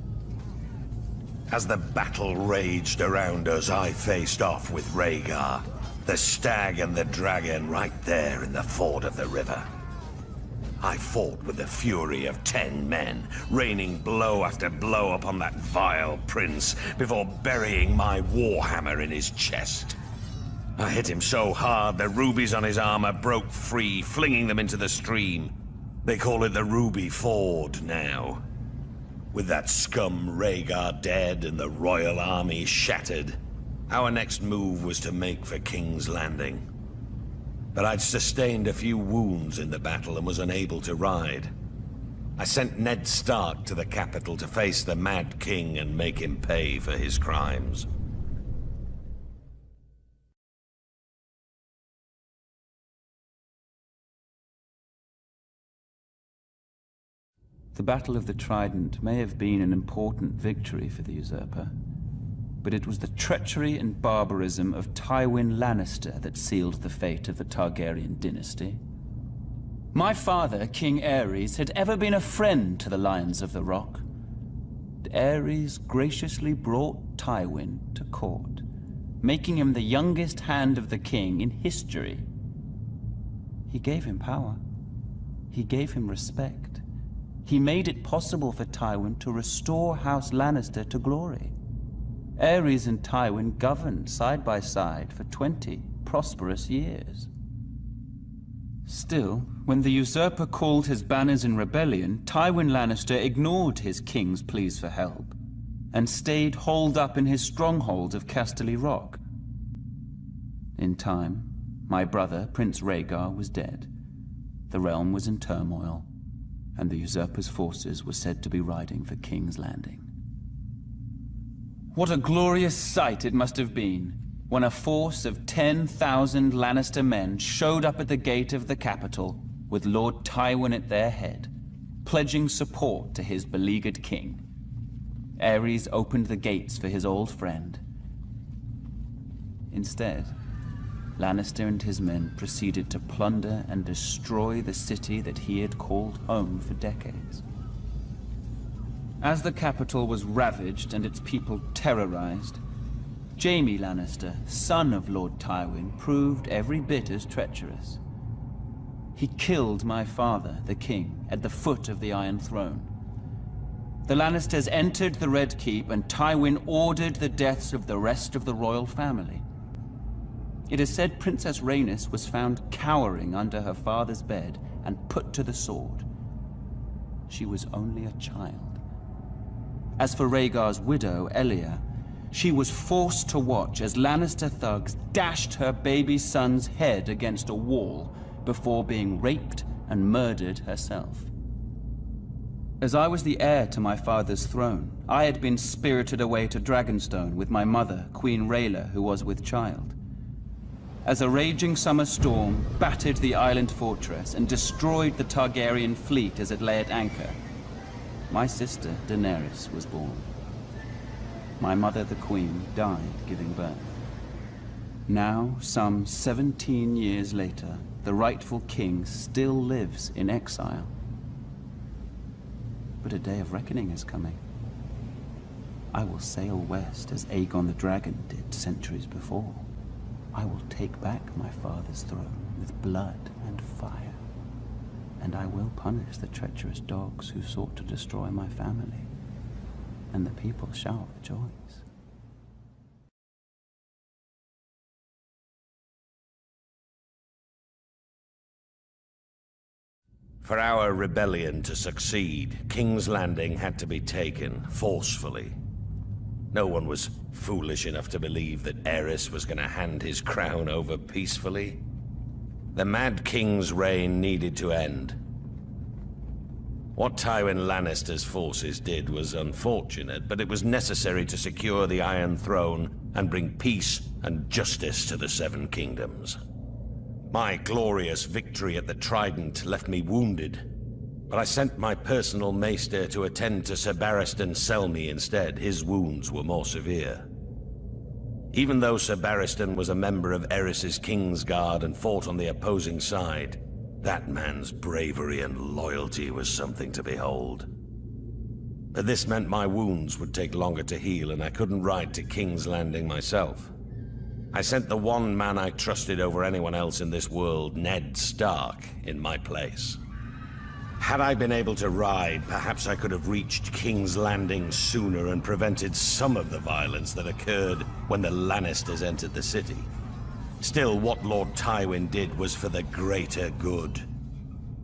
As the battle raged around us, I faced off with Rhaegar, the stag and the dragon right there in the ford of the river. I fought with the fury of 10 men, raining blow after blow upon that vile prince before burying my warhammer in his chest. I hit him so hard the rubies on his armor broke free, flinging them into the stream. They call it the Ruby Ford now. With that scum Rhaegar dead and the royal army shattered, our next move was to make for King's Landing. But I'd sustained a few wounds in the battle and was unable to ride. I sent Ned Stark to the capital to face the Mad King and make him pay for his crimes. The Battle of the Trident may have been an important victory for the usurper, but it was the treachery and barbarism of Tywin Lannister that sealed the fate of the Targaryen dynasty. My father, King Aerys, had ever been a friend to the Lions of the Rock. Aerys graciously brought Tywin to court, making him the youngest hand of the king in history. He gave him power. He gave him respect. He made it possible for Tywin to restore House Lannister to glory. Aerys and Tywin governed side by side for 20 prosperous years. Still, when the usurper called his banners in rebellion, Tywin Lannister ignored his king's pleas for help and stayed holed up in his stronghold of Casterly Rock. In time, my brother, Prince Rhaegar, was dead. The realm was in turmoil, and the usurper's forces were said to be riding for King's Landing. What a glorious sight it must have been when a force of 10,000 Lannister men showed up at the gate of the capital with Lord Tywin at their head, pledging support to his beleaguered king. Aerys opened the gates for his old friend. Instead, Lannister and his men proceeded to plunder and destroy the city that he had called home for decades. As the capital was ravaged and its people terrorized, Jaime Lannister, son of Lord Tywin, proved every bit as treacherous. He killed my father, the king, at the foot of the Iron Throne. The Lannisters entered the Red Keep and Tywin ordered the deaths of the rest of the royal family. It is said Princess Rhaenys was found cowering under her father's bed and put to the sword. She was only a child. As for Rhaegar's widow, Elia, she was forced to watch as Lannister thugs dashed her baby son's head against a wall before being raped and murdered herself. As I was the heir to my father's throne, I had been spirited away to Dragonstone with my mother, Queen Rhaela, who was with child. As a raging summer storm battered the island fortress and destroyed the Targaryen fleet as it lay at anchor, my sister, Daenerys, was born. My mother, the Queen, died giving birth. Now, some 17 years later, the rightful king still lives in exile. But a day of reckoning is coming. I will sail west as Aegon the Dragon did centuries before. I will take back my father's throne with blood and fire. And I will punish the treacherous dogs who sought to destroy my family. And the people shall rejoice. For our rebellion to succeed, King's Landing had to be taken forcefully. No one was foolish enough to believe that Aerys was going to hand his crown over peacefully. The Mad King's reign needed to end. What Tywin Lannister's forces did was unfortunate, but it was necessary to secure the Iron Throne and bring peace and justice to the Seven Kingdoms. My glorious victory at the Trident left me wounded, but I sent my personal maester to attend to Sir Barristan Selmy instead. His wounds were more severe. Even though Sir Barristan was a member of Aerys's Kingsguard and fought on the opposing side, that man's bravery and loyalty was something to behold. But this meant my wounds would take longer to heal, and I couldn't ride to King's Landing myself. I sent the one man I trusted over anyone else in this world, Ned Stark, in my place. Had I been able to ride, perhaps I could have reached King's Landing sooner and prevented some of the violence that occurred when the Lannisters entered the city. Still, what Lord Tywin did was for the greater good.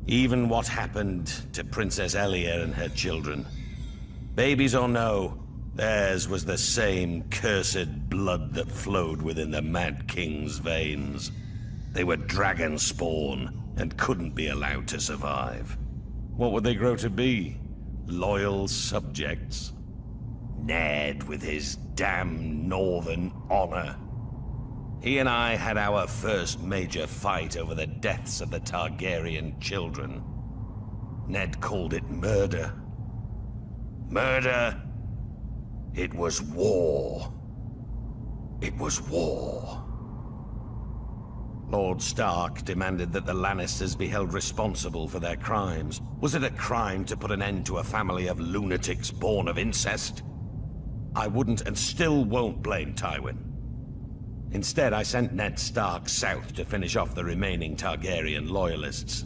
Even what happened to Princess Elia and her children. Babies or no, theirs was the same cursed blood that flowed within the Mad King's veins. They were dragon spawn and couldn't be allowed to survive. What would they grow to be? Loyal subjects? Ned with his damn northern honor. He and I had our first major fight over the deaths of the Targaryen children. Ned called it murder, Murder. It was war. It was war. Lord Stark demanded that the Lannisters be held responsible for their crimes. Was it a crime to put an end to a family of lunatics born of incest? I wouldn't and still won't blame Tywin. Instead, I sent Ned Stark south to finish off the remaining Targaryen loyalists.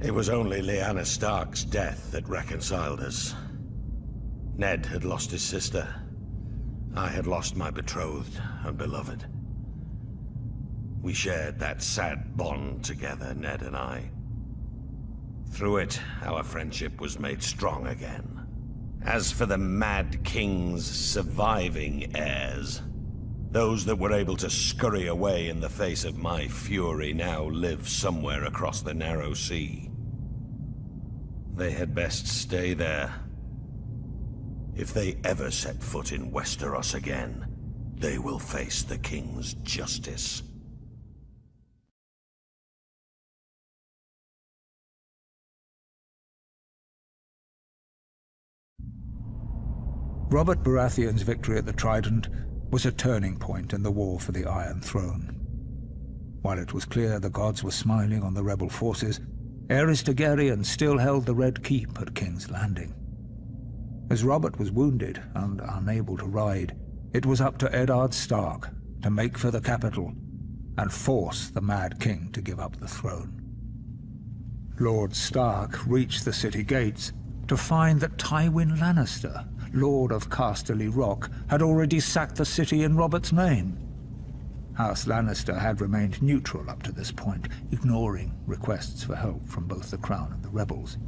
It was only Lyanna Stark's death that reconciled us. Ned had lost his sister. I had lost my betrothed and beloved. We shared that sad bond together, Ned and I. Through it, our friendship was made strong again. As for the Mad King's surviving heirs, those that were able to scurry away in the face of my fury now live somewhere across the narrow sea. They had best stay there. If they ever set foot in Westeros again, they will face the King's justice. Robert Baratheon's victory at the Trident was a turning point in the war for the Iron Throne. While it was clear the gods were smiling on the rebel forces, Aerys Targaryen still held the Red Keep at King's Landing. As Robert was wounded and unable to ride, it was up to Eddard Stark to make for the capital and force the Mad King to give up the throne. Lord Stark reached the city gates to find that Tywin Lannister, Lord of Casterly Rock, had already sacked the city in Robert's name. House Lannister had remained neutral up to this point, ignoring requests for help from both the Crown and the rebels.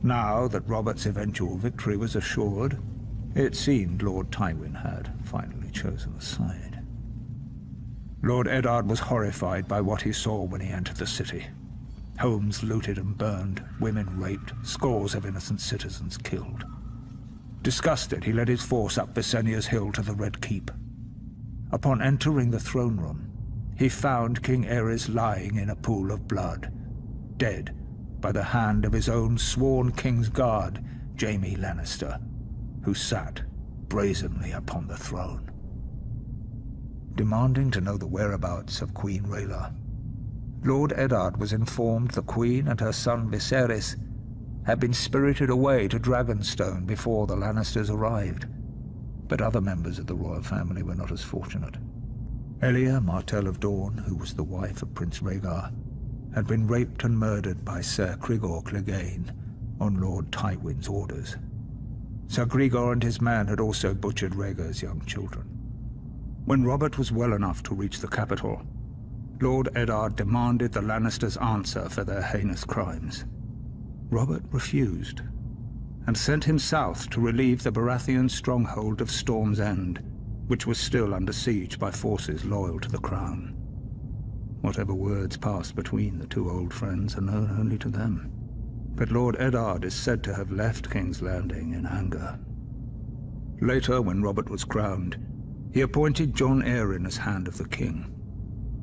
Now that Robert's eventual victory was assured, it seemed Lord Tywin had finally chosen a side. Lord Eddard was horrified by what he saw when he entered the city. Homes looted and burned, women raped, scores of innocent citizens killed. Disgusted, he led his force up Visenya's hill to the Red Keep. Upon entering the throne room, he found King Aerys lying in a pool of blood, dead by the hand of his own sworn King's Guard, Jaime Lannister, who sat brazenly upon the throne. Demanding to know the whereabouts of Queen Rhaela, Lord Eddard was informed the Queen and her son Viserys had been spirited away to Dragonstone before the Lannisters arrived. But other members of the royal family were not as fortunate. Elia, Martell of Dorne, who was the wife of Prince Rhaegar, had been raped and murdered by Ser Cregor Clegane on Lord Tywin's orders. Ser Cregor and his men had also butchered Rhaegar's young children. When Robert was well enough to reach the capital, Lord Eddard demanded the Lannisters answer for their heinous crimes. Robert refused, and sent him south to relieve the Baratheon stronghold of Storm's End, which was still under siege by forces loyal to the Crown. Whatever words passed between the two old friends are known only to them, but Lord Eddard is said to have left King's Landing in anger. Later, when Robert was crowned, he appointed Jon Arryn as Hand of the King.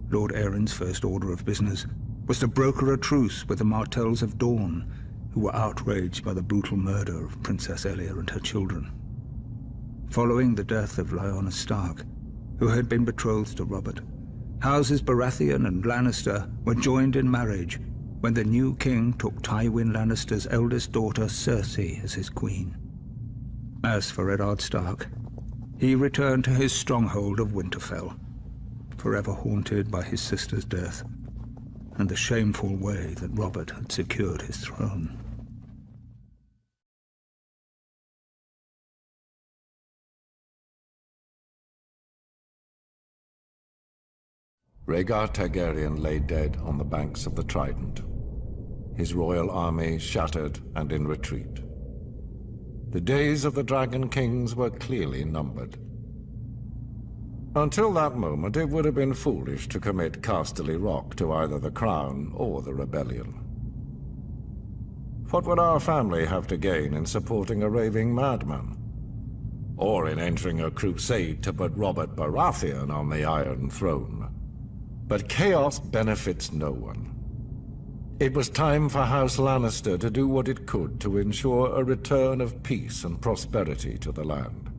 Lord Arryn's first order of business was to broker a truce with the Martells of Dorne, who were outraged by the brutal murder of Princess Elia and her children. Following the death of Lyanna Stark, who had been betrothed to Robert, Houses Baratheon and Lannister were joined in marriage when the new king took Tywin Lannister's eldest daughter Cersei as his queen. As for Eddard Stark, he returned to his stronghold of Winterfell, forever haunted by his sister's death and the shameful way that Robert had secured his throne. Rhaegar Targaryen lay dead on the banks of the Trident, his royal army shattered and in retreat. The days of the Dragon Kings were clearly numbered. Until that moment, it would have been foolish to commit Casterly Rock to either the Crown or the Rebellion. What would our family have to gain in supporting a raving madman? Or in entering a crusade to put Robert Baratheon on the Iron Throne? But chaos benefits no one. It was time for House Lannister to do what it could to ensure a return of peace and prosperity to the land.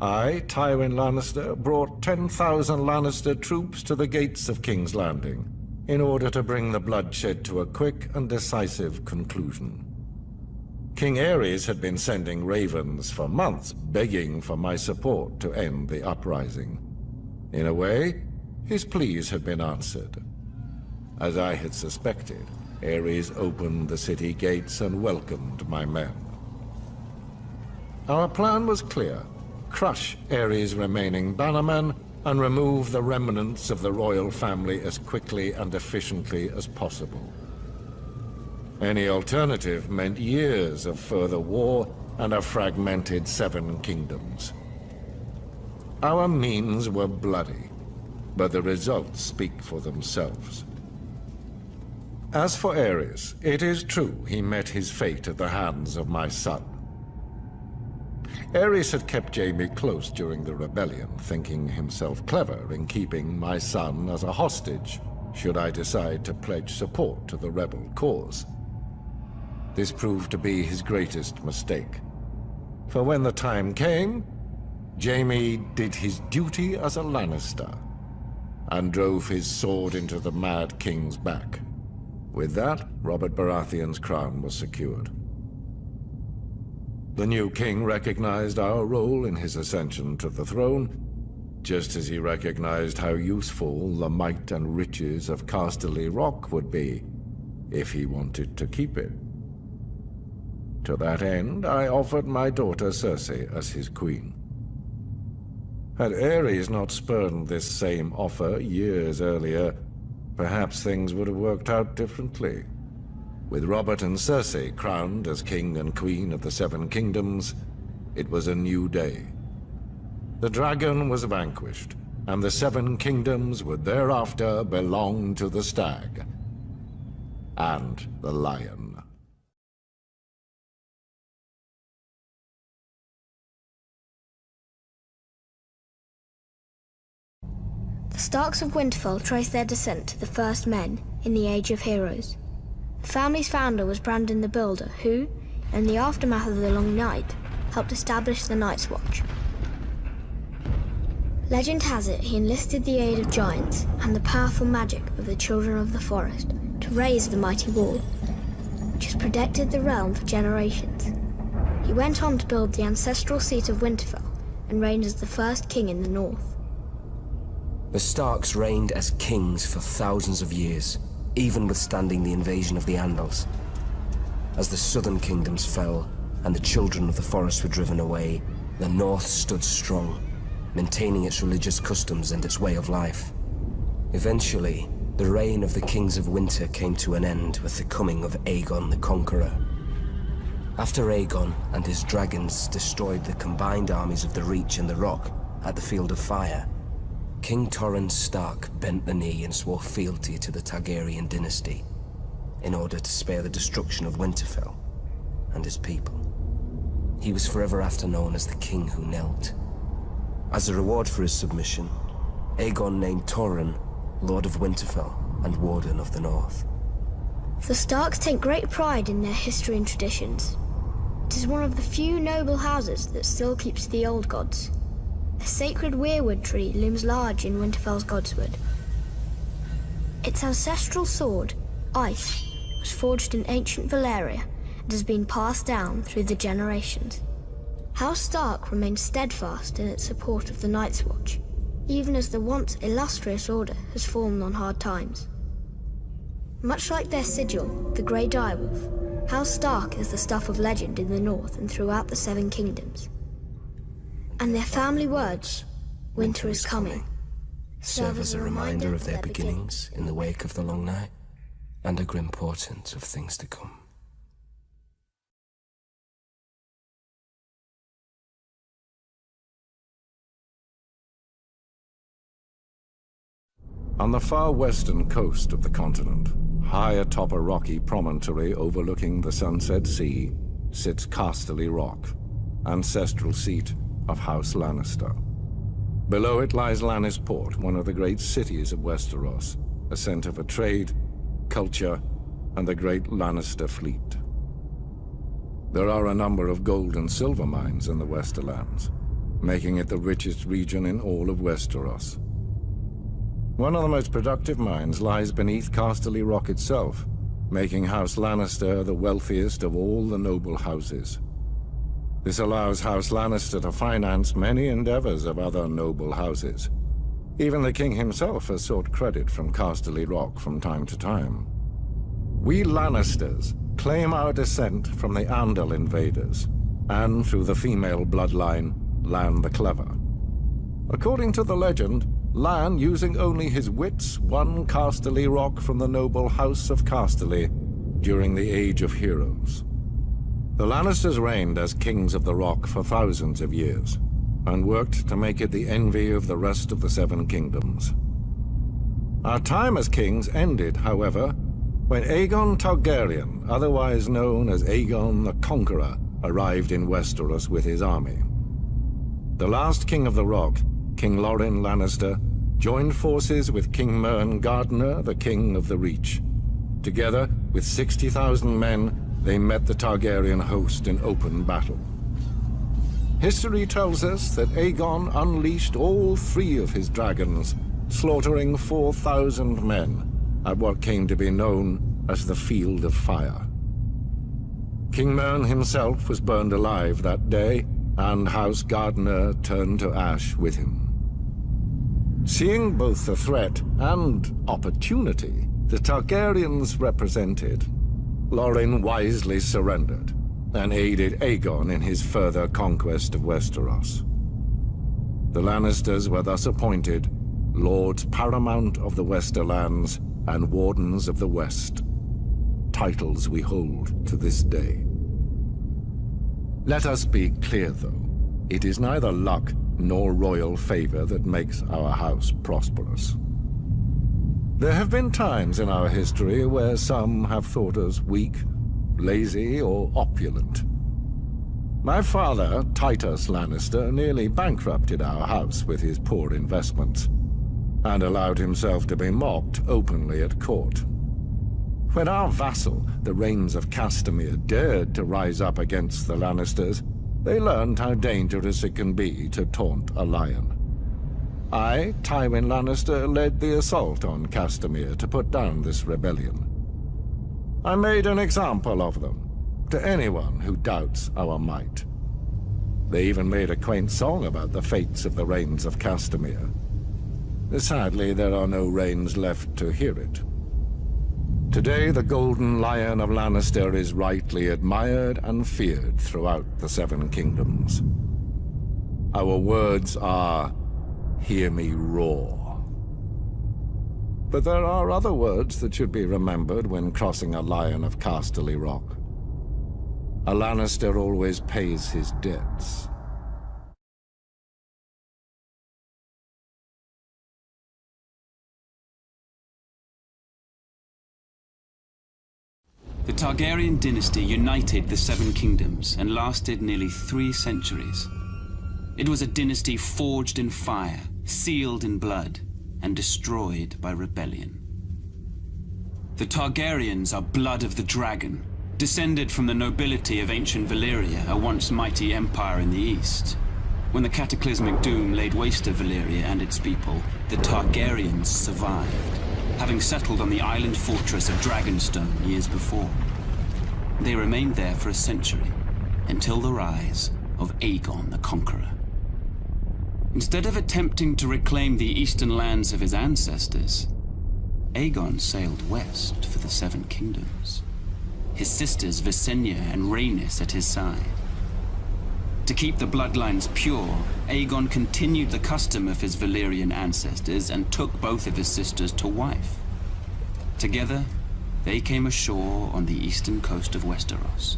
I, Tywin Lannister, brought 10,000 Lannister troops to the gates of King's Landing in order to bring the bloodshed to a quick and decisive conclusion. King Aerys had been sending ravens for months, begging for my support to end the uprising. In a way, his pleas had been answered. As I had suspected, Aerys opened the city gates and welcomed my men. Our plan was clear: crush Aerys' remaining bannermen and remove the remnants of the royal family as quickly and efficiently as possible. Any alternative meant years of further war and a fragmented 7 kingdoms. Our means were bloody, but the results speak for themselves. As for Aerys, it is true he met his fate at the hands of my son. Aerys had kept Jaime close during the rebellion, thinking himself clever in keeping my son as a hostage, should I decide to pledge support to the rebel cause. This proved to be his greatest mistake. For when the time came, Jaime did his duty as a Lannister, and drove his sword into the Mad King's back. With that, Robert Baratheon's crown was secured. The new king recognized our role in his ascension to the throne, just as he recognized how useful the might and riches of Casterly Rock would be, if he wanted to keep it. To that end, I offered my daughter Cersei as his queen. Had Aerys not spurned this same offer years earlier, perhaps things would have worked out differently. With Robert and Cersei crowned as king and queen of the 7 kingdoms, it was a new day. The dragon was vanquished, and the 7 kingdoms would thereafter belong to the stag and the lion. The Starks of Winterfell trace their descent to the first men in the Age of Heroes. The family's founder was Brandon the Builder, who, in the aftermath of the Long Night, helped establish the Night's Watch. Legend has it he enlisted the aid of giants and the powerful magic of the Children of the Forest to raise the mighty wall, which has protected the realm for generations. He went on to build the ancestral seat of Winterfell and reigned as the first king in the north. The Starks reigned as kings for thousands of years, even withstanding the invasion of the Andals. As the southern kingdoms fell and the Children of the Forest were driven away, the North stood strong, maintaining its religious customs and its way of life. Eventually, the reign of the Kings of Winter came to an end with the coming of Aegon the Conqueror. After Aegon and his dragons destroyed the combined armies of the Reach and the Rock at the Field of Fire, King Torrhen Stark bent the knee and swore fealty to the Targaryen dynasty in order to spare the destruction of Winterfell and his people. He was forever after known as the King Who Knelt. As a reward for his submission, Aegon named Torrhen Lord of Winterfell and Warden of the North. The Starks take great pride in their history and traditions. It is one of the few noble houses that still keeps the old gods. A sacred weirwood tree looms large in Winterfell's Godswood. Its ancestral sword, Ice, was forged in ancient Valyria and has been passed down through the generations. House Stark remains steadfast in its support of the Night's Watch, even as the once illustrious order has fallen on hard times. Much like their sigil, the Grey Direwolf, House Stark is the stuff of legend in the north and throughout the 7 kingdoms. And their family words, "Winter is coming," serve as a reminder of their beginnings in the wake of the Long Night, and a grim portent of things to come. On the far western coast of the continent, high atop a rocky promontory overlooking the Sunset Sea, sits Casterly Rock, ancestral seat of House Lannister. Below it lies Lannisport, one of the great cities of Westeros, a center for trade, culture, and the great Lannister fleet. There are a number of gold and silver mines in the Westerlands, making it the richest region in all of Westeros. One of the most productive mines lies beneath Casterly Rock itself, making House Lannister the wealthiest of all the noble houses. This allows House Lannister to finance many endeavors of other noble houses. Even the king himself has sought credit from Casterly Rock from time to time. We Lannisters claim our descent from the Andal invaders, and through the female bloodline, Lann the Clever. According to the legend, Lann, using only his wits, won Casterly Rock from the noble House of Casterly during the Age of Heroes. The Lannisters reigned as kings of the Rock for thousands of years, and worked to make it the envy of the rest of the Seven Kingdoms. Our time as kings ended, however, when Aegon Targaryen, otherwise known as Aegon the Conqueror, arrived in Westeros with his army. The last king of the Rock, King Loren Lannister, joined forces with King Mern Gardener, the king of the Reach. Together, with 60,000 men, they met the Targaryen host in open battle. History tells us that Aegon unleashed all 3 of his dragons, slaughtering 4,000 men at what came to be known as the Field of Fire. King Mern himself was burned alive that day, and House Gardener turned to ash with him. Seeing both the threat and opportunity the Targaryens represented, Loren wisely surrendered and aided Aegon in his further conquest of Westeros. The Lannisters were thus appointed Lords Paramount of the Westerlands and Wardens of the West, titles we hold to this day. Let us be clear, though. It is neither luck nor royal favor that makes our house prosperous. There have been times in our history where some have thought us weak, lazy, or opulent. My father, Titus Lannister, nearly bankrupted our house with his poor investments, and allowed himself to be mocked openly at court. When our vassal, the Rains of Castamere, dared to rise up against the Lannisters, they learned how dangerous it can be to taunt a lion. I, Tywin Lannister, led the assault on Castamere to put down this rebellion. I made an example of them, to anyone who doubts our might. They even made a quaint song about the fates of the Rains of Castamere. Sadly, there are no Rains left to hear it. Today, the Golden Lion of Lannister is rightly admired and feared throughout the Seven Kingdoms. Our words are, "Hear me roar." But there are other words that should be remembered when crossing a Lion of Casterly Rock. A Lannister always pays his debts. The Targaryen dynasty united the Seven Kingdoms and lasted nearly 3 centuries. It was a dynasty forged in fire, sealed in blood, and destroyed by rebellion. The Targaryens are blood of the dragon, descended from the nobility of ancient Valyria, a once mighty empire in the east. When the cataclysmic doom laid waste to Valyria and its people, the Targaryens survived, having settled on the island fortress of Dragonstone years before. They remained there for a century, until the rise of Aegon the Conqueror. Instead of attempting to reclaim the eastern lands of his ancestors, Aegon sailed west for the Seven Kingdoms, his sisters Visenya and Rhaenys at his side. To keep the bloodlines pure, Aegon continued the custom of his Valyrian ancestors and took both of his sisters to wife. Together, they came ashore on the eastern coast of Westeros,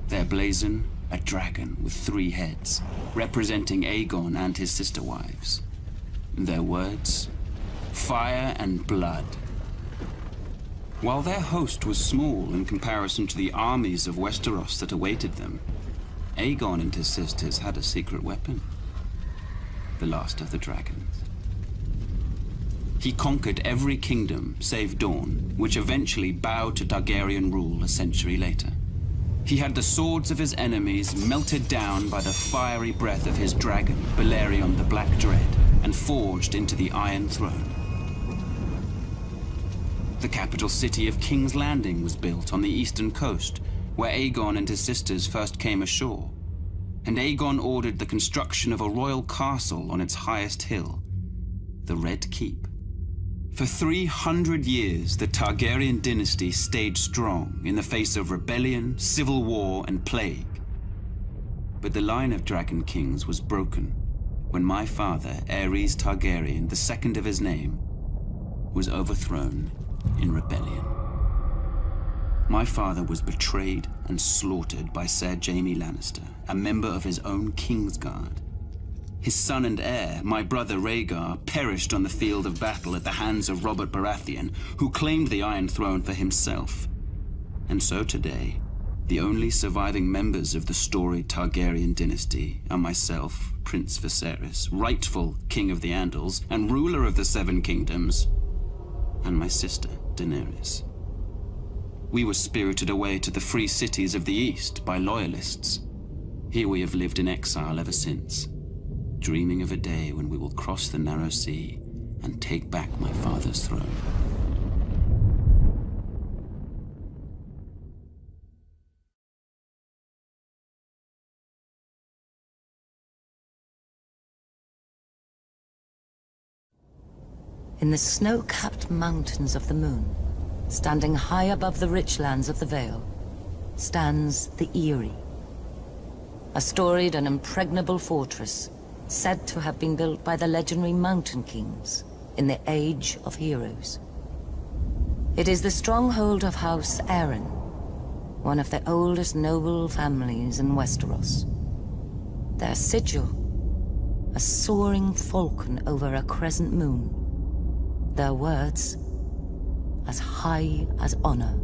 their blazon a dragon with 3 heads, representing Aegon and his sister wives. Their words, fire and blood. While their host was small in comparison to the armies of Westeros that awaited them, Aegon and his sisters had a secret weapon, the last of the dragons. he conquered every kingdom save Dawn, which eventually bowed to Targaryen rule a century later. He had the swords of his enemies melted down by the fiery breath of his dragon, Balerion the Black Dread, and forged into the Iron Throne. The capital city of King's Landing was built on the eastern coast, where Aegon and his sisters first came ashore. And Aegon ordered the construction of a royal castle on its highest hill, the Red Keep. For 300 years, the Targaryen dynasty stayed strong in the face of rebellion, civil war, and plague. But the line of Dragon Kings was broken when my father, Aerys Targaryen, the second of his name, was overthrown in rebellion. My father was betrayed and slaughtered by Ser Jaime Lannister, a member of his own Kingsguard. His son and heir, my brother Rhaegar, perished on the field of battle at the hands of Robert Baratheon, who claimed the Iron Throne for himself. And so today, the only surviving members of the storied Targaryen dynasty are myself, Prince Viserys, rightful King of the Andals and ruler of the Seven Kingdoms, and my sister, Daenerys. We were spirited away to the free cities of the East by loyalists. Here we have lived in exile ever since, dreaming of a day when we will cross the narrow sea and take back my father's throne. In the snow-capped mountains of the moon, standing high above the rich lands of the Vale, stands the Eyrie, a storied and impregnable fortress said to have been built by the legendary Mountain Kings in the Age of Heroes. It is the stronghold of House Arryn, one of the oldest noble families in Westeros. Their sigil, a soaring falcon over a crescent moon. Their words, as high as honor.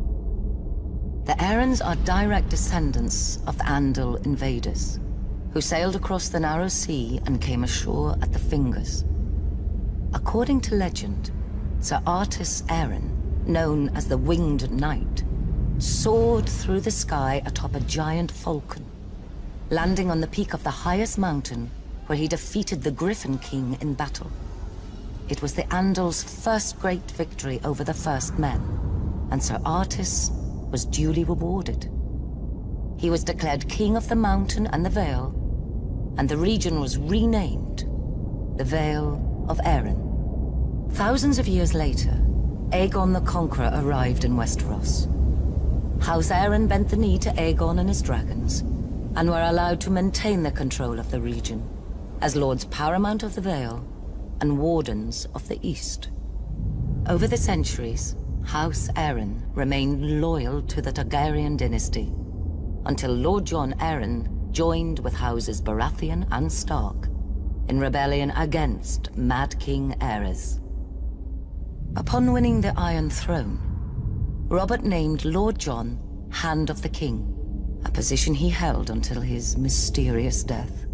The Arryns are direct descendants of the Andal invaders, who sailed across the narrow sea and came ashore at the Fingers. According to legend, Sir Artus Arryn, known as the Winged Knight, soared through the sky atop a giant falcon, landing on the peak of the highest mountain where he defeated the Griffin King in battle. It was the Andals' first great victory over the First Men, and Sir Artus was duly rewarded. He was declared King of the Mountain and the Vale, and the region was renamed the Vale of Arryn. Thousands of years later, Aegon the Conqueror arrived in Westeros. House Arryn bent the knee to Aegon and his dragons, and were allowed to maintain their control of the region, as Lords Paramount of the Vale and Wardens of the East. Over the centuries, House Arryn remained loyal to the Targaryen dynasty, until Lord Jon Arryn joined with Houses Baratheon and Stark in rebellion against Mad King Aerys. Upon winning the Iron Throne, Robert named Lord Jon Hand of the King, a position he held until his mysterious death.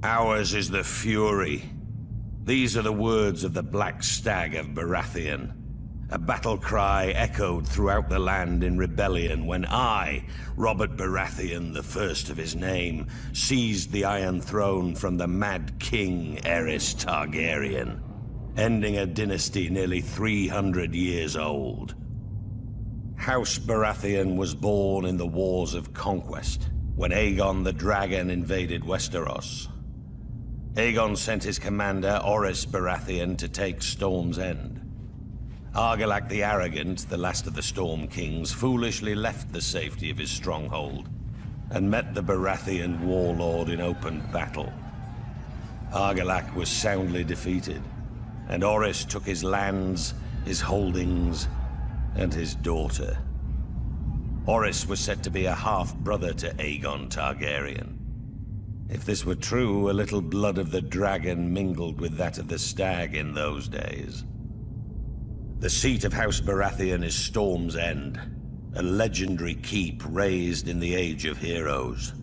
Ours is the fury. These are the words of the Black Stag of Baratheon. A battle cry echoed throughout the land in rebellion when I, Robert Baratheon, the first of his name, seized the Iron Throne from the Mad King Aerys Targaryen, ending a dynasty nearly 300 years old. House Baratheon was born in the Wars of Conquest, when Aegon the Dragon invaded Westeros. Aegon sent his commander, Orys Baratheon, to take Storm's End. Argilac the Arrogant, the last of the Storm Kings, foolishly left the safety of his stronghold and met the Baratheon warlord in open battle. Argilac was soundly defeated, and Orys took his lands, his holdings, and his daughter. Orys was said to be a half-brother to Aegon Targaryen. If this were true, a little blood of the dragon mingled with that of the stag in those days. The seat of House Baratheon is Storm's End, a legendary keep raised in the Age of Heroes.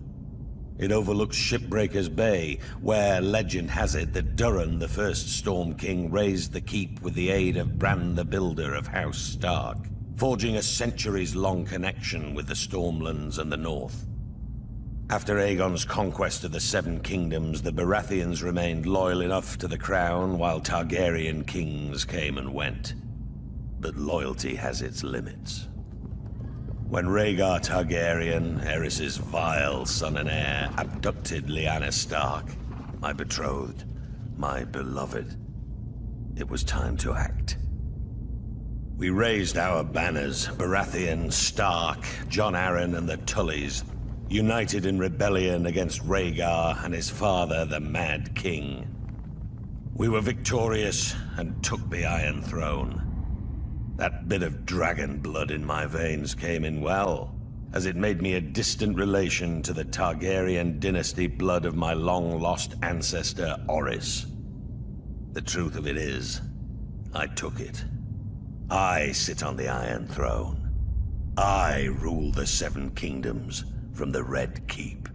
It overlooks Shipbreaker's Bay, where legend has it that Durin, the first Storm King, raised the keep with the aid of Bran the Builder of House Stark, forging a centuries-long connection with the Stormlands and the North. After Aegon's conquest of the Seven Kingdoms, the Baratheons remained loyal enough to the crown, while Targaryen kings came and went. But loyalty has its limits. When Rhaegar Targaryen, Aerys's vile son and heir, abducted Lyanna Stark, my betrothed, my beloved, it was time to act. We raised our banners, Baratheon, Stark, Jon Arryn and the Tullys, united in rebellion against Rhaegar and his father, the Mad King. We were victorious and took the Iron Throne. That bit of dragon blood in my veins came in well, as it made me a distant relation to the Targaryen dynasty blood of my long-lost ancestor, Orys. The truth of it is, I took it. I sit on the Iron Throne. I rule the Seven Kingdoms from the Red Keep.